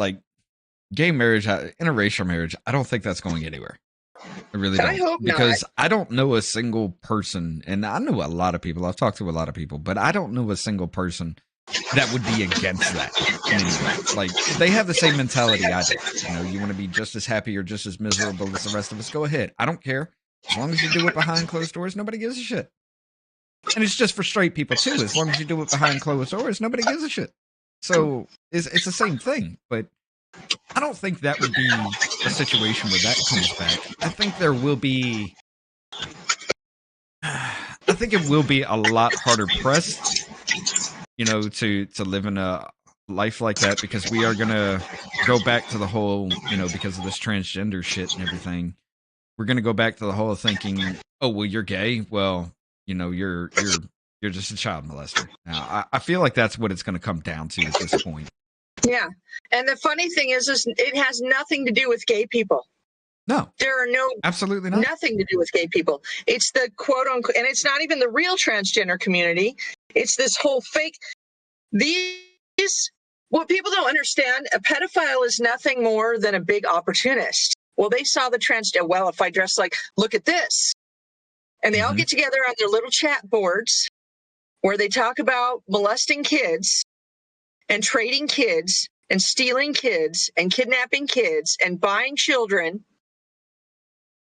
gay marriage, interracial marriage, I don't think that's going anywhere. I really don't. I hope because not. I don't know a single person, and I know a lot of people. I've talked to a lot of people, but I don't know a single person that would be against that in any way. They have the same mentality I do. You want to be just as happy or just as miserable as the rest of us, go ahead. I don't care. As long as you do it behind closed doors, nobody gives a shit. And it's just for straight people too. As long as you do it behind closed doors, nobody gives a shit. So it's the same thing, but I don't think that would be a situation where that comes back. I think there will be. I think it will be a lot harder pressed, to live in a life like that because we are gonna go back to the whole, because of this transgender shit and everything. We're gonna go back to the whole thinking, oh well, you're gay. Well, you're just a child molester. Now, I feel like that's what it's gonna come down to at this point. Yeah. And the funny thing is it has nothing to do with gay people. No. There are absolutely not. Nothing to do with gay people. It's the quote unquote, and it's not even the real transgender community. It's this whole fake. What people don't understand, a pedophile is nothing more than a big opportunist. Well, they saw the transgender. Well, if I dress look at this. And they all get together on their little chat boards where they talk about molesting kids and trading kids and stealing kids and kidnapping kids and buying children.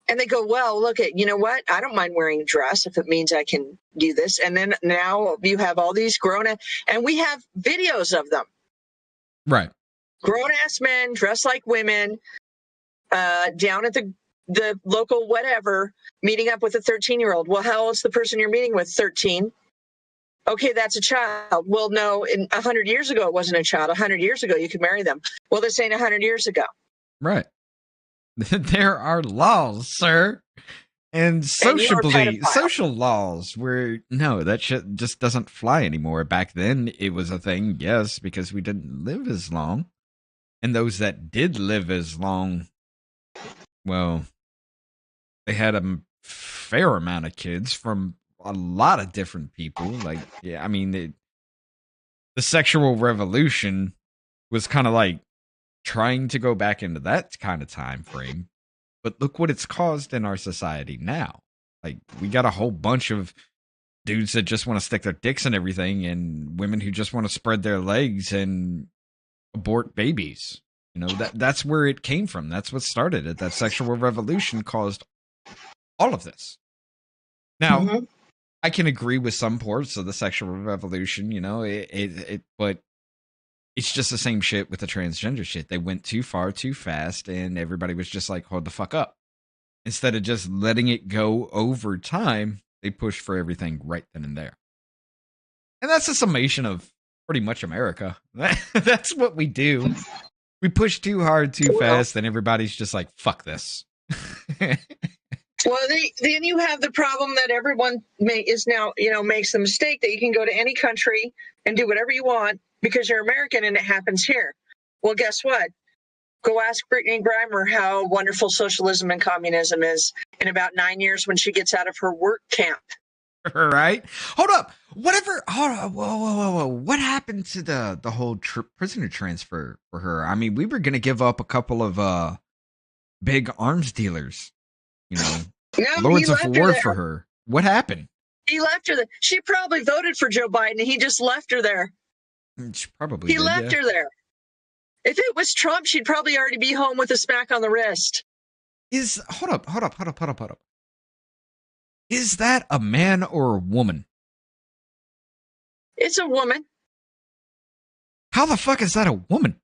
And they go, well, look you know what? I don't mind wearing a dress if it means I can do this. And then now you have all these and we have videos of them. Right. Grown-ass men dressed like women down at the local whatever, meeting up with a 13-year-old. Well, how old's the person you're meeting with? 13. Okay, that's a child. Well, no, 100 years ago, it wasn't a child. 100 years ago, you could marry them. Well, this ain't 100 years ago. Right. There are laws, sir. And social laws where, no, that shit just doesn't fly anymore. Back then, it was a thing, yes, because we didn't live as long. And those that did live as long, well, they had a fair amount of kids from a lot of different people. The sexual revolution was kind of trying to go back into that kind of time frame. But look what it's caused in our society now. Like, we got a whole bunch of dudes that just want to stick their dicks in everything, and women who just want to spread their legs and abort babies. You know, that's where it came from. That's what started it. That sexual revolution caused all of this. Now, I can agree with some parts of the sexual revolution, you know, but it's just the same shit with the transgender shit. They went too far, too fast, and everybody was just like, hold the fuck up. Instead of just letting it go over time, they pushed for everything right then and there. And that's a summation of pretty much America. That's what we do. We push too hard, too fast, and everybody's just like, fuck this. Well, then you have the problem that everyone is now, you know, makes the mistake that you can go to any country and do whatever you want because you're American and it happens here. Well, guess what? Go ask Brittany Grimer how wonderful socialism and communism is in about 9 years when she gets out of her work camp. Right? Hold up. Whatever. Hold on. Whoa. What happened to the whole prisoner transfer for her? I mean, we were going to give up a couple of big arms dealers. You know, Lords of War for her. What happened? He left her there. She probably voted for Joe Biden, and he just left her there. She probably He left her there. If it was Trump, she'd probably already be home with a smack on the wrist. Hold up. Is that a man or a woman? It's a woman. How the fuck is that a woman?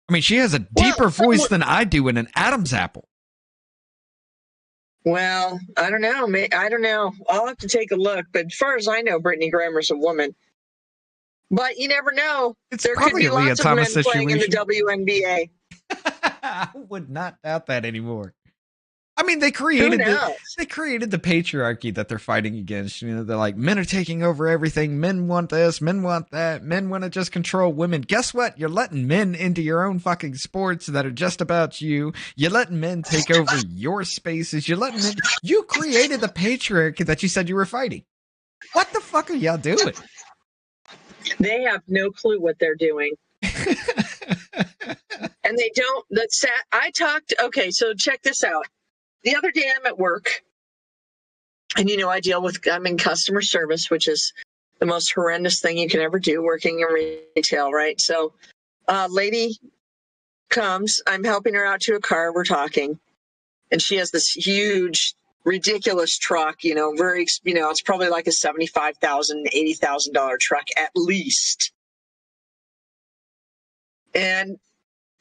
I mean, she has a deeper voice than I do in an Adam's apple. Well, I don't know. I don't know. I'll have to take a look. But as far as I know, Brittany Grimer's a woman. But you never know. There could be lots of men playing in the WNBA. I would not doubt that anymore. I mean, they created the patriarchy that they're fighting against. You know, they're like, men are taking over everything. Men want this. Men want that. Men want to just control women. Guess what? You're letting men into your own fucking sports that are just about you. You're letting men take over your spaces. You're letting men. You created the patriarchy that you said you were fighting. What the fuck are y'all doing? They have no clue what they're doing. And they don't. Okay, so check this out. The other day I'm at work, and you know, I'm in customer service, which is the most horrendous thing you can ever do, working in retail, right? So lady comes, I'm helping her out to a car, we're talking, and she has this huge, ridiculous truck, you know, it's probably like a $75,000, $80,000 truck at least. And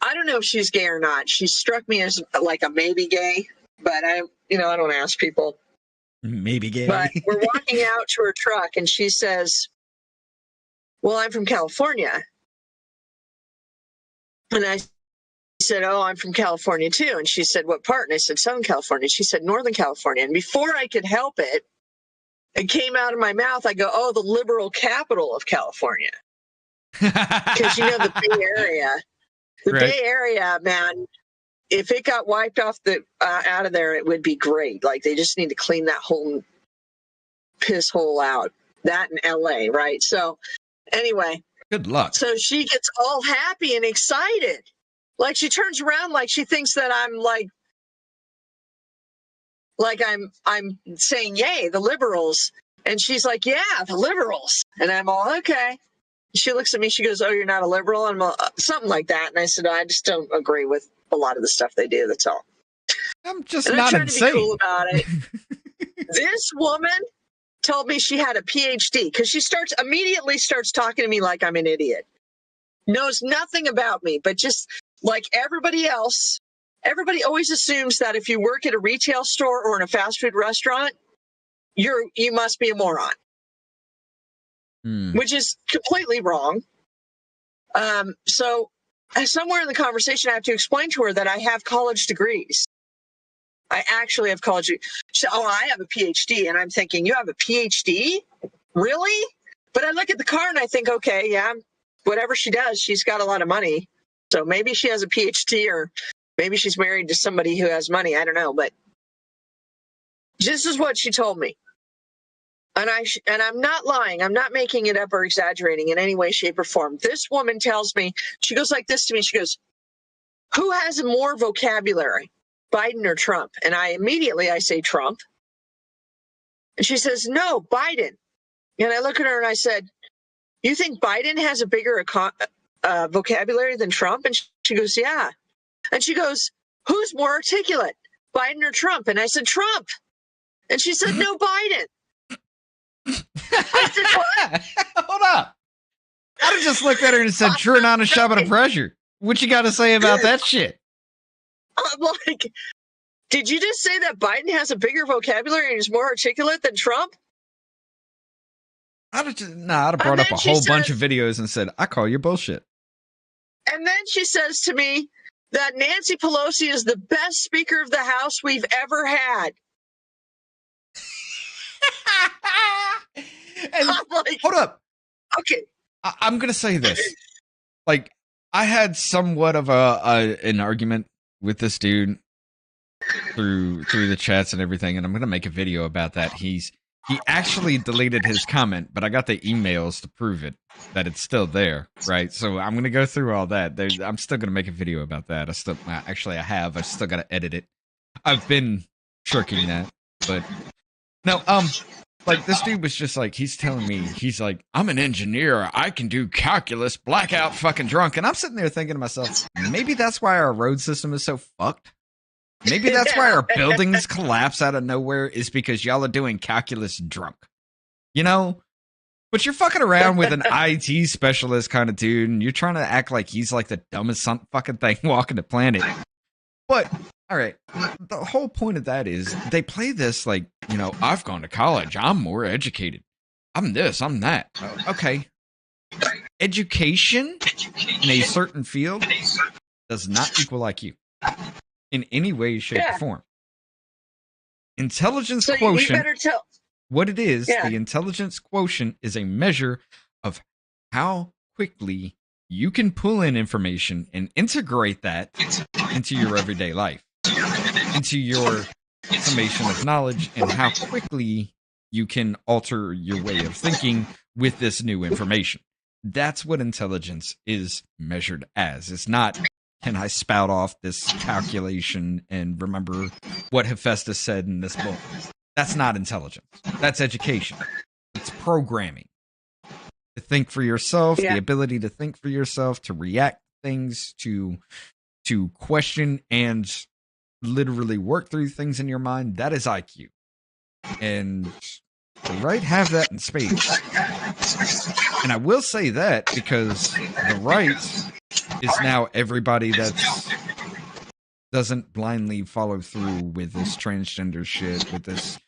I don't know if she's gay or not. She struck me as like a maybe gay. But I don't ask people. Maybe gay. But we're walking out to her truck, and she says, well, I'm from California. And I said, oh, I'm from California, too. And she said, what part? And I said, Southern California. She said, Northern California. And before I could help it, it came out of my mouth. I go, oh, the liberal capital of California. Because, you know, the Bay Area. Bay Area, man. If it got wiped off out of there, it would be great. Like, they just need to clean that whole piss hole out. That in LA, right? So anyway. Good luck. So she gets all happy and excited. Like, she turns around like she thinks that I'm I'm saying, yay, the liberals. And she's like, yeah, the liberals. And I'm all, okay. She looks at me, she goes, oh, you're not a liberal? And I'm something like that. And I said, I just don't agree with a lot of the stuff they do. That's all. I'm just not insane. To be cool about it. This woman told me she had a PhD because she immediately starts talking to me like I'm an idiot. Knows nothing about me, but just like everybody else, everybody always assumes that if you work at a retail store or in a fast food restaurant, you must be a moron. Which is completely wrong. So somewhere in the conversation, I have to explain to her that I have college degrees. I actually have college. I have a PhD. And I'm thinking, you have a PhD? Really? But I look at the car and I think, okay, yeah, whatever she does, she's got a lot of money. So maybe she has a PhD, or maybe she's married to somebody who has money. I don't know. But this is what she told me. And I'm not lying. I'm not making it up or exaggerating in any way, shape, or form. This woman tells me, she goes like this to me. She goes, who has more vocabulary? Biden or Trump? And I say Trump. And she says, no, Biden. And I look at her and I said, you think Biden has a bigger vocabulary than Trump? And she goes, yeah. And she goes, who's more articulate, Biden or Trump? And I said, Trump. And she said, no, Biden. I said, what? Hold up. I just looked at her and said, turn on a shove of pressure. What you got to say about that shit? I'm like, did you just say that Biden has a bigger vocabulary and is more articulate than Trump? I'd have brought up a whole bunch of videos and said, I call you bullshit. And then she says to me that Nancy Pelosi is the best Speaker of the House we've ever had. And I'm like, hold up. Okay. I'm going to say this. Like, I had somewhat of an argument with this dude through the chats and everything, and I'm going to make a video about that. He actually deleted his comment, but I got the emails to prove it, that it's still there, right? So I'm going to go through all that. I'm still going to make a video about that. I still got to edit it. I've been shirking that, but no, like, this dude was just like, he's telling me, he's like, I'm an engineer, I can do calculus, blackout fucking drunk. And I'm sitting there thinking to myself, maybe that's why our road system is so fucked. Maybe that's why our buildings collapse out of nowhere, is because y'all are doing calculus drunk. You know? But you're fucking around with an IT specialist kind of dude, and you're trying to act like he's like the dumbest fucking thing walking the planet. But, all right, the whole point of that is they play this like, you know, I've gone to college, I'm more educated, I'm this, I'm that. Okay. Education in a certain field does not equal IQ in any way, shape, or form. Intelligence quotient, you better tell. What it is, the intelligence quotient is a measure of how quickly you can pull in information and integrate that into your everyday life, into your summation of knowledge, and how quickly you can alter your way of thinking with this new information. That's what intelligence is measured as. It's not, can I spout off this calculation and remember what Hephaestus said in this book? That's not intelligence. That's education. It's programming. To think for yourself, the ability to think for yourself, to react to things, to question and literally work through things in your mind, that is IQ. And the right have that in spades. And I will say that because the right is now everybody that doesn't blindly follow through with this transgender shit, with this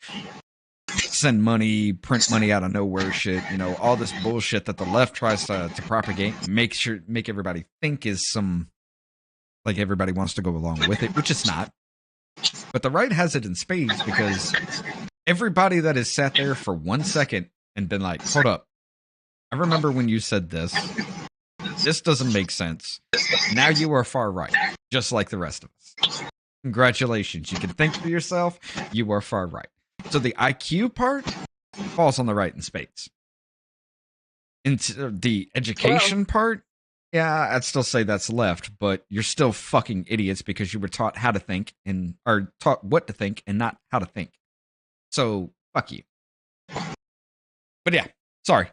send money, print money out of nowhere shit, you know, all this bullshit that the left tries to propagate, make everybody think is some, like, everybody wants to go along with it, which it's not. But the right has it in spades because everybody that has sat there for 1 second and been like, hold up, I remember when you said this. This doesn't make sense. Now you are far right, just like the rest of us. Congratulations. You can think for yourself. You are far right. So the IQ part falls on the right in spades. Into the education part, yeah, I'd still say that's left, but you're still fucking idiots because you were taught how to think or taught what to think and not how to think. So fuck you. But yeah, sorry.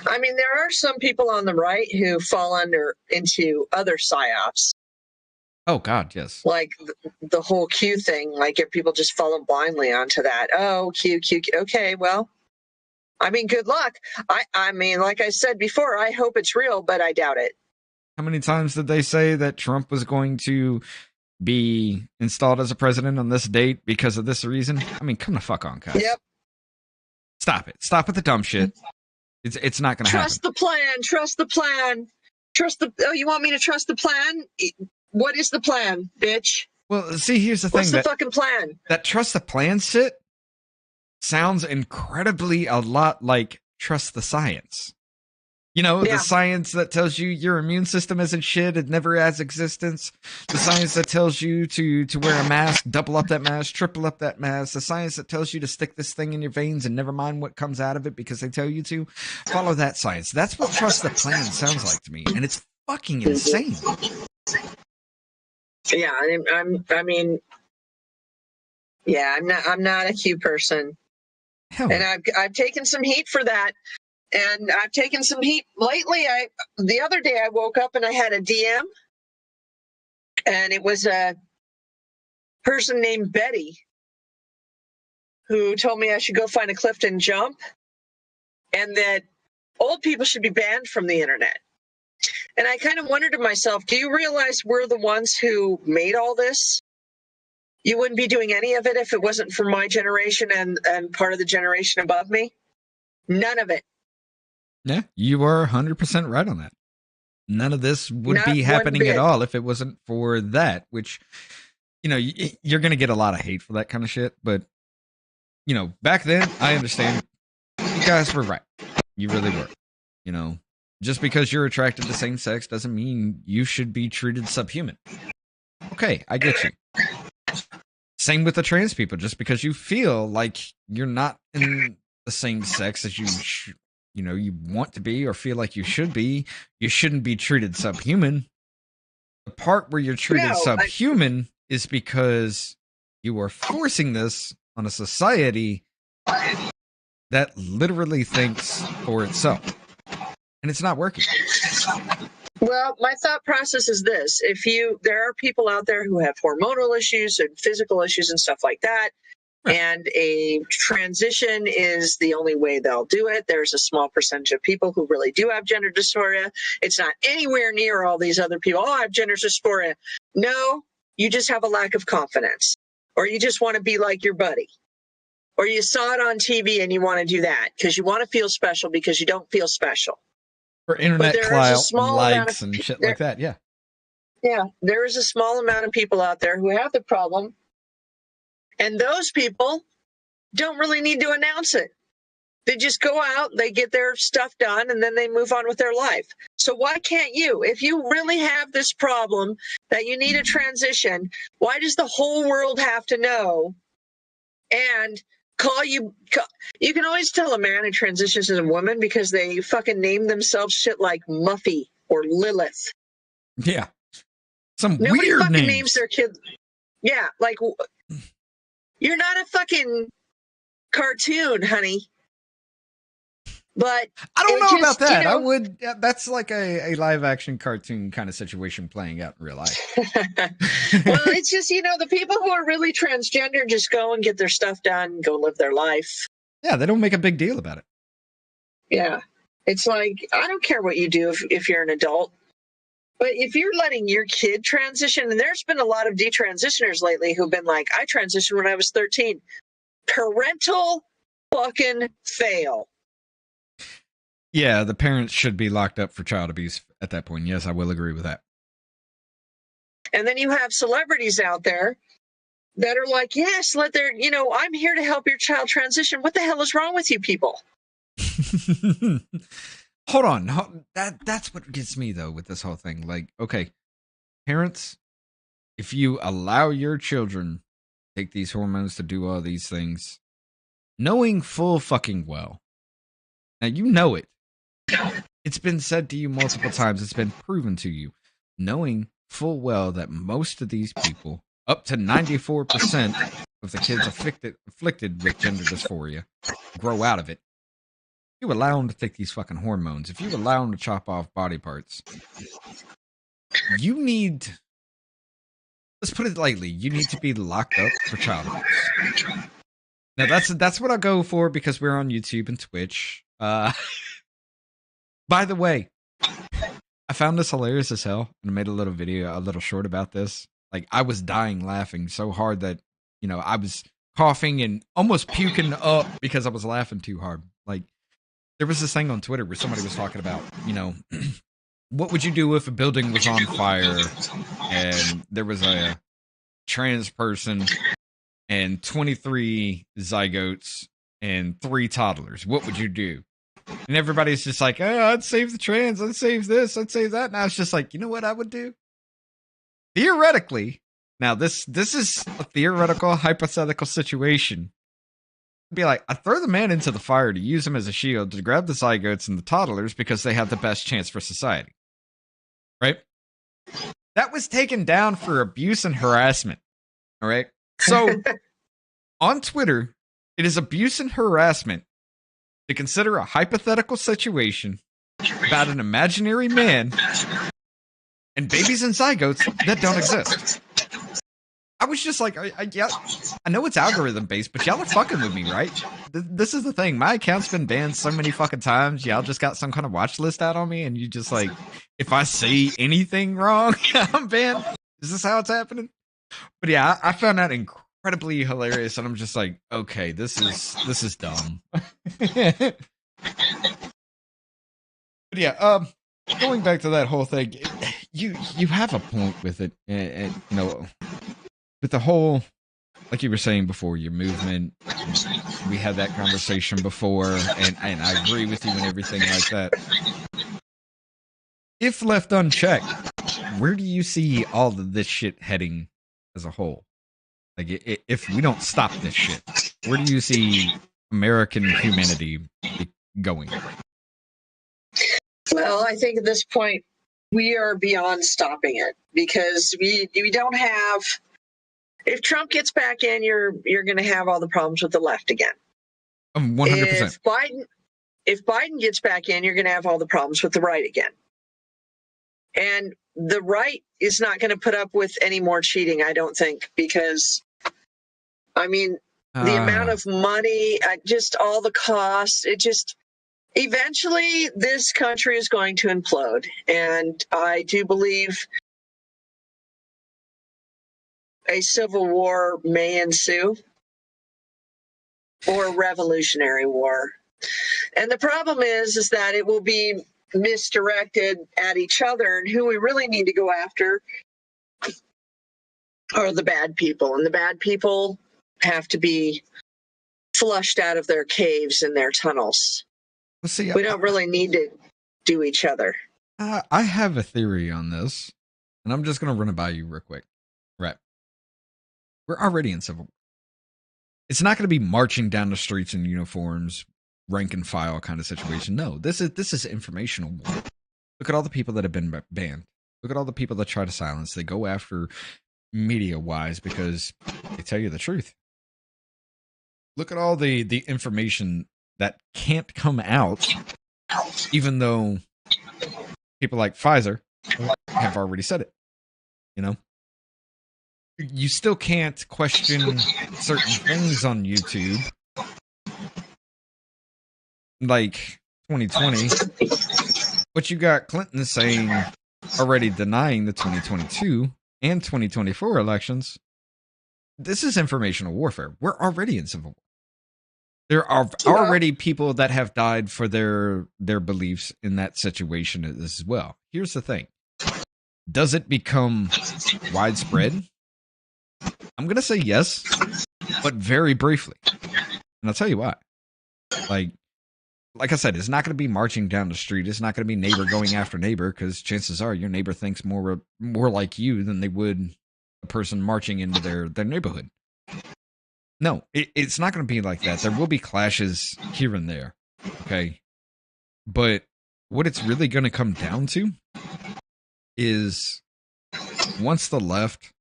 I mean, there are some people on the right who fall into other psyops. Oh, God, yes. Like the whole Q thing, like if people just follow blindly onto that. Oh, Q. Okay, well, I mean, good luck. I mean, like I said before, I hope it's real, but I doubt it. How many times did they say that Trump was going to be installed as a president on this date because of this reason? I mean, come the fuck on, guys. Yep. Stop it. Stop with the dumb shit. It's not going to happen. Trust the plan. Trust the plan. Oh, you want me to trust the plan? What is the plan, bitch? Well, see, here's the thing. What's the fucking plan? That trust the plan shit sounds incredibly a lot like trust the science. You know, the science that tells you your immune system isn't shit, it never has existence. The science that tells you to wear a mask, double up that mask, triple up that mask. The science that tells you to stick this thing in your veins and never mind what comes out of it because they tell you to. Follow that science. That's what trust the plan sounds like to me. And it's fucking insane. Yeah, I mean, yeah, I'm not a Q person. Hell, and I've taken some heat for that. And I've taken some heat lately. The other day I woke up and I had a DM, and it was a person named Betty who told me I should go find a cliff and jump, and that old people should be banned from the internet. And I kind of wondered to myself, do you realize we're the ones who made all this? You wouldn't be doing any of it if it wasn't for my generation and part of the generation above me. None of it. yeah, you are 100% right on that. None of this would Not be one happening bit. at all if it wasn't for that, which, you know, you're going to get a lot of hate for that kind of shit. But, you know, back then, I understand you guys were right. You really were. You know, just because you're attracted to same sex doesn't mean you should be treated subhuman. Okay, I get you. Same with the trans people. Just because you feel like you're not in the same sex as you know, you want to be or feel like you should be, you shouldn't be treated subhuman. The part where you're treated subhuman is because you are forcing this on a society that literally thinks for itself. And it's not working. Well, my thought process is this. There are people out there who have hormonal issues and physical issues and stuff like that, and a transition is the only way they'll do it. There's a small percentage of people who really do have gender dysphoria. It's not anywhere near all these other people. Oh, I have gender dysphoria. No, you just have a lack of confidence, or you just want to be like your buddy, or you saw it on TV and you want to do that because you want to feel special because you don't feel special. For internet clout, likes, and shit like that, yeah. Yeah, there is a small amount of people out there who have the problem, and those people don't really need to announce it. They just go out, they get their stuff done, and then they move on with their life. So why can't you? If you really have this problem that you need a transition, why does the whole world have to know and call you? You can always tell a man who transitions as a woman because they fucking name themselves shit like Muffy or Lilith. Yeah. Nobody weird fucking names. Names their kid. Yeah, like, you're not a fucking cartoon, honey. But I don't know about that. I would. That's like a live action cartoon kind of situation playing out in real life. Well, it's just, the people who are really transgender just go and get their stuff done, go live their life. Yeah, they don't make a big deal about it. Yeah. It's like, I don't care what you do if you're an adult. But if you're letting your kid transition, and there's been a lot of detransitioners lately who've been like, I transitioned when I was 13. Parental fucking fail. Yeah, the parents should be locked up for child abuse at that point. Yes, I will agree with that. And then you have celebrities out there that are like, yes, I'm here to help your child transition. What the hell is wrong with you people? Hold on. That's what gets me, though, with this whole thing. Like, okay, parents, if you allow your children to take these hormones to do all these things, knowing full fucking well, now you know it. It's been said to you multiple times. It's been proven to you. Knowing full well that most of these people, up to 94% of the kids afflicted with gender dysphoria, grow out of it. You allow them to take these fucking hormones. If you allow them to chop off body parts, you need, let's put it lightly, you need to be locked up for child abuse. Now that's what I'll go for because we're on YouTube and Twitch. By the way, I found this hilarious as hell and I made a little short about this. Like, I was dying laughing so hard that, I was coughing and almost puking up because I was laughing too hard. Like, there was this thing on Twitter where somebody was talking about, what would you do if a building was on fire and there was a trans person and 23 zygotes and 3 toddlers? What would you do? And everybody's just like, oh, I'd save the trans, I'd save this, I'd save that. And I was just like, you know what I would do? Theoretically, now this is a theoretical, hypothetical situation. I'd be like, I'd throw the man into the fire to use him as a shield to grab the zygotes and the toddlers because they have the best chance for society. Right? That was taken down for abuse and harassment. All right. So on Twitter, it is abuse and harassment to consider a hypothetical situation about an imaginary man and babies and zygotes that don't exist. I was just like, yeah, I know it's algorithm based, but y'all are fucking with me, right? This is the thing. My account's been banned so many fucking times. Y'all just got some kind of watch list out on me, and you just like, if I say anything wrong, I'm banned. Is this how it's happening? But yeah, I found that incredibly hilarious, and I'm just like, okay, this is dumb. But yeah, going back to that whole thing, you have a point with it, and you know. With the whole, like you were saying before, your movement, we had that conversation before, and I agree with you and everything like that. If left unchecked, where do you see all of this shit heading as a whole? Like, if we don't stop this shit, where do you see American humanity going? Well, I think at this point, we are beyond stopping it because we don't have... If Trump gets back in, you're going to have all the problems with the left again. 100%. If Biden gets back in, you're going to have all the problems with the right again. And the right is not going to put up with any more cheating, I don't think, because, I mean, the amount of money, just all the costs, eventually this country is going to implode. And I do believe a civil war may ensue, or a revolutionary war. And the problem is that it will be misdirected at each other, and who we really need to go after are the bad people. And the bad people have to be flushed out of their caves and their tunnels. Let's see, we don't really need to do each other. I have a theory on this, and I'm just going to run it by you real quick. Right. We're already in civil war. It's not going to be marching down the streets in uniforms, rank and file kind of situation. No, this is informational war. Look at all the people that have been banned. Look at all the people that try to silence. They go after media-wise because they tell you the truth. Look at all the information that can't come out, even though people like Pfizer have already said it. You know? You still can't question certain things on YouTube, like 2020, but you got Clinton saying, already denying the 2022 and 2024 elections. This is informational warfare. We're already in civil war. There are already people that have died for their beliefs in that situation as well. Here's the thing. Does it become widespread? I'm going to say yes, but very briefly. And I'll tell you why. Like I said, it's not going to be marching down the street. It's not going to be neighbor going after neighbor, because chances are your neighbor thinks more like you than they would a person marching into their neighborhood. No, it's not going to be like that. There will be clashes here and there, okay? But what it's really going to come down to is once the left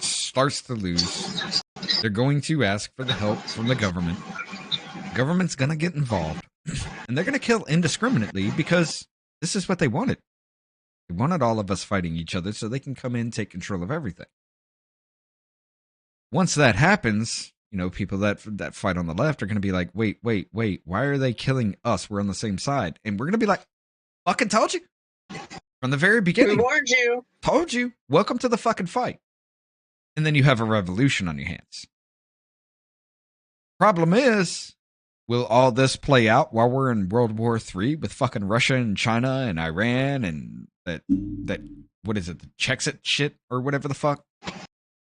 starts to lose, they're going to ask for the help from the government. The government's going to get involved, and they're going to kill indiscriminately because this is what they wanted. They wanted all of us fighting each other so they can come in and take control of everything. Once that happens, you know, people that fight on the left are going to be like, wait, why are they killing us? We're on the same side. And we're going to be like, fucking told you. From the very beginning. We warned you. Told you. Welcome to the fucking fight. And then you have a revolution on your hands. Problem is, will all this play out while we're in World War III with fucking Russia and China and Iran and that what is it, the Czechit shit or whatever the fuck?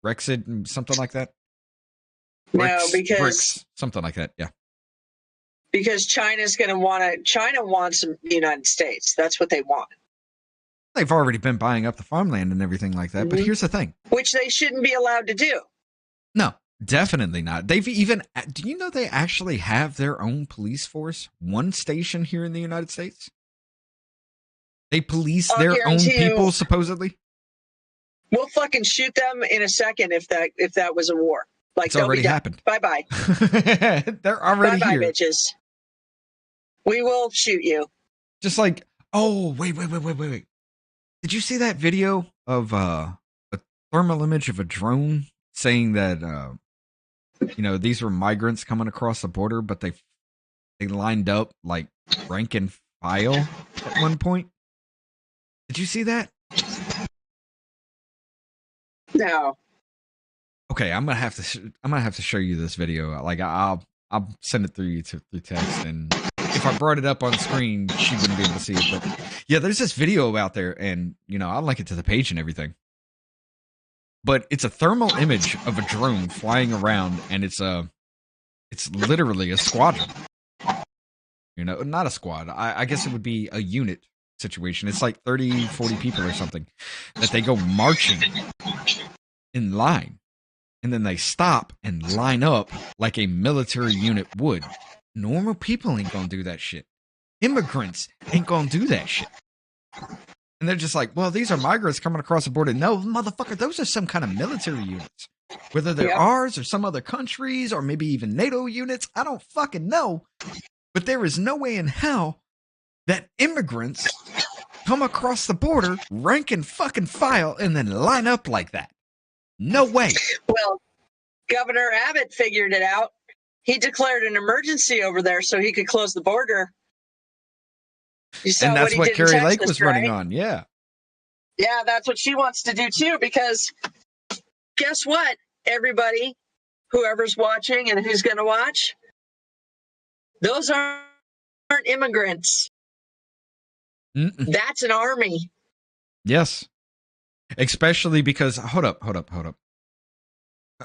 Brexit and something like that? BRICS, something like that, yeah. Because China's going to China wants the United States. That's what they want. They've already been buying up the farmland and everything like that, but here's the thing. Which they shouldn't be allowed to do. No, definitely not. They've even, do you know they actually have their own police force? One station here in the United States? They police their own people, supposedly? We'll fucking shoot them in a second if that was a war. Like, it's already happened. Bye-bye. They're already Bye-bye, here. bitches. We will shoot you. Just like, oh, wait. Did you see that video of a thermal image of a drone saying that, these were migrants coming across the border, but they lined up like rank and file at one point? Did you see that? No. Okay, I'm gonna have to show you this video. Like I'll send it through you through text, and if I brought it up on screen, she wouldn't be able to see it. But yeah, there's this video out there, and I'll link it to the page and everything. But it's a thermal image of a drone flying around, and it's literally a squadron. Not a squad. I guess it would be a unit situation. It's like 30, 40 people or something that they go marching in line. And then they stop and line up like a military unit would. Normal people ain't gonna do that shit. Immigrants ain't gonna do that shit. And they're just like, well, these are migrants coming across the border. No, motherfucker, those are some kind of military units. Whether they're ours or some other countries or maybe even NATO units, I don't fucking know. But there is no way in hell that immigrants come across the border, rank and fucking file, and then line up like that. No way. Well, Governor Abbott figured it out. He declared an emergency over there so he could close the border. You saw and that's what Carrie Lake was running on. Yeah. Yeah, that's what she wants to do too, because guess what, everybody, whoever's watching and who's going to watch, those aren't immigrants. Mm-mm. That's an army. Yes. Especially because, hold up.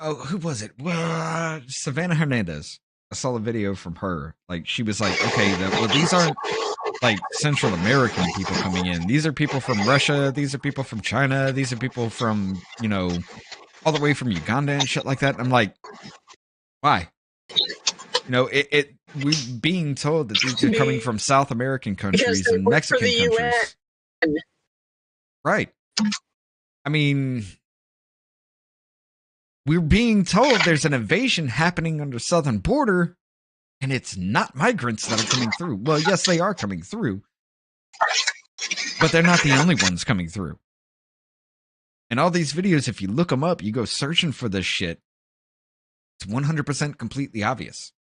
Oh, who was it? Savannah Hernandez. I saw a video from her. Like, she was like, okay, these aren't like Central American people coming in. These are people from Russia. These are people from China. These are people from, all the way from Uganda and shit like that. And I'm like, why? We're being told that these are coming from South American countries and Mexican countries. UN. Right. I mean, we're being told there's an invasion happening on the southern border, and it's not migrants that are coming through. Well, yes, they are coming through, but they're not the only ones coming through. And all these videos, if you look them up, you go searching for this shit, it's 100% completely obvious.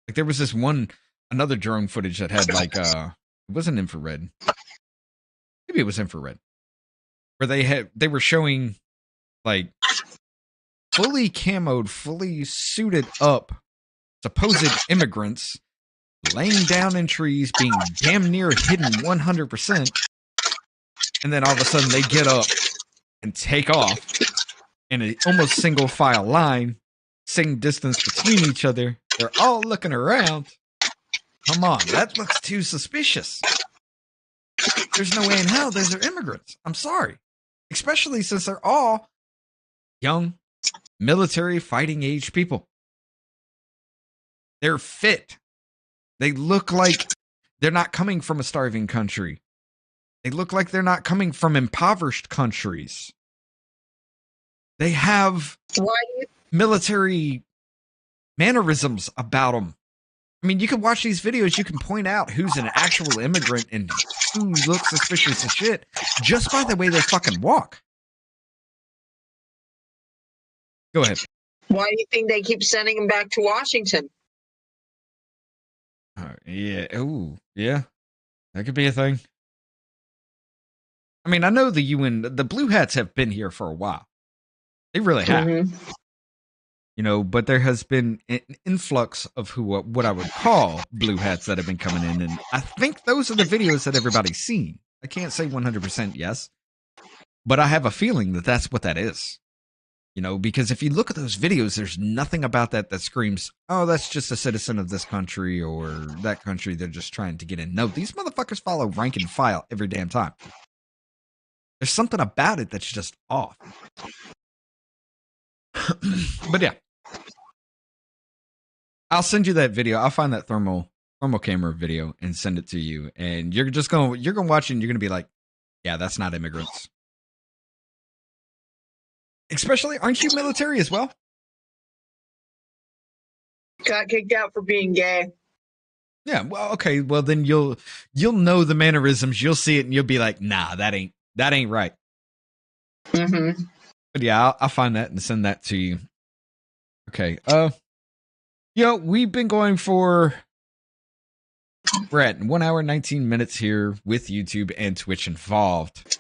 Like, there was this another drone footage that had like, it wasn't infrared. Maybe it was infrared. Where they were showing like fully camoed, fully suited up supposed immigrants laying down in trees, being damn near hidden 100%. And then all of a sudden they get up and take off in an almost single file line, same distance between each other. They're all looking around. Come on, that looks too suspicious. There's no way in hell those are immigrants. I'm sorry. Especially since they're all young, military, fighting age people. They're fit. They look like they're not coming from a starving country. They look like they're not coming from impoverished countries. They have military mannerisms about them. I mean, you can watch these videos, you can point out who's an actual immigrant and who looks suspicious as shit just by the way they fucking walk. Go ahead. Why do you think they keep sending them back to Washington? Yeah. Ooh, yeah. That could be a thing. I mean, I know the UN, the Blue Hats have been here for a while. They really have. Mm-hmm. But there has been an influx of what I would call Blue Hats that have been coming in. And I think those are the videos that everybody's seen. I can't say 100% yes, but I have a feeling that that's what that is. Because if you look at those videos, there's nothing about that screams, oh, that's just a citizen of this country or that country. They're just trying to get in. No, these motherfuckers follow rank and file every damn time. There's something about it that's just off. But yeah. I'll send you that video. I'll find that thermal camera video and send it to you. And you're gonna watch it and you're gonna be like, yeah, that's not immigrants. Especially, aren't you military as well? Got kicked out for being gay. Yeah, well, okay. Well, then you'll know the mannerisms. You'll see it, and you'll be like, "Nah, that ain't right." Mm-hmm. But yeah, I'll find that and send that to you. Okay. We've been going for we're at 1 hour 19 minutes here with YouTube and Twitch involved.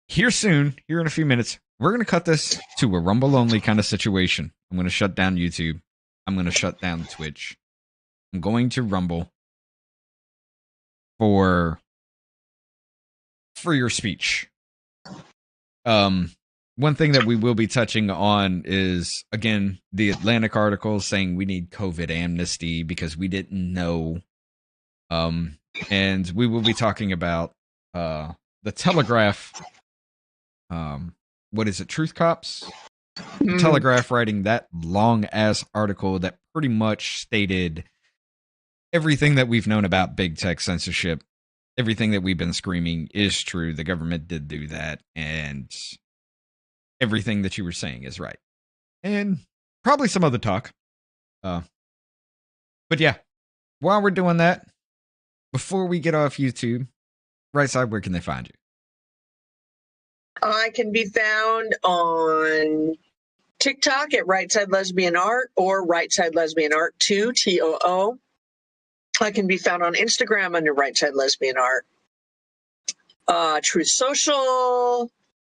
Here soon, here in a few minutes, we're gonna cut this to a Rumble only kind of situation. I'm gonna shut down YouTube. I'm gonna shut down Twitch. I'm going to Rumble for your speech. One thing that we will be touching on is, again, the Atlantic article saying we need COVID amnesty because we didn't know. And we will be talking about the Telegraph. What is it? Truth Cops? The Telegraph writing that long ass article that pretty much stated everything that we've known about big tech censorship. Everything that we've been screaming is true. The government did do that, and everything that you were saying is right. And probably some other talk. But yeah, while we're doing that, before we get off YouTube, Right Side, where can they find you? I can be found on TikTok at RightSideLesbain Art or RightSideLesbain Art 2, TOO. I can be found on Instagram under RightSideLesbain Art. Truth Social.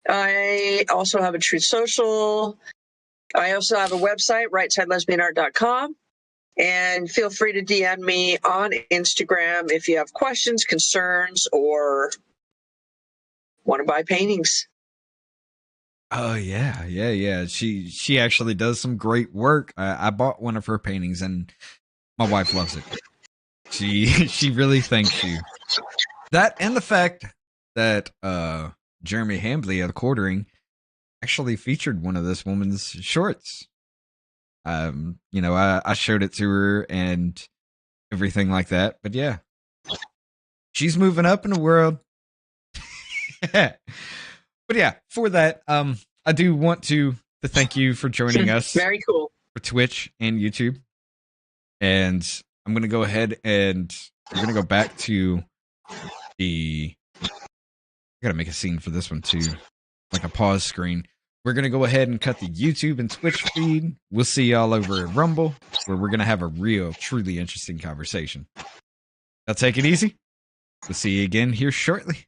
I also have a Truth Social. I also have a website, RightSideLesbainArt.com. And feel free to DM me on Instagram if you have questions, concerns, or want to buy paintings. Oh yeah. She actually does some great work. I bought one of her paintings, and my wife loves it. She really thanks you. That and the fact that Jeremy Hambley at the Quartering actually featured one of this woman's shorts. I showed it to her and everything like that. But yeah, she's moving up in the world. But yeah, for that, I do want to thank you for joining us. Very cool. For Twitch and YouTube. And I'm going to go ahead and we're going to go back to I got to make a scene for this one too, like a pause screen. We're going to go ahead and cut the YouTube and Twitch feed. We'll see y'all over at Rumble, where we're going to have a real, truly interesting conversation. Now take it easy. We'll see you again here shortly.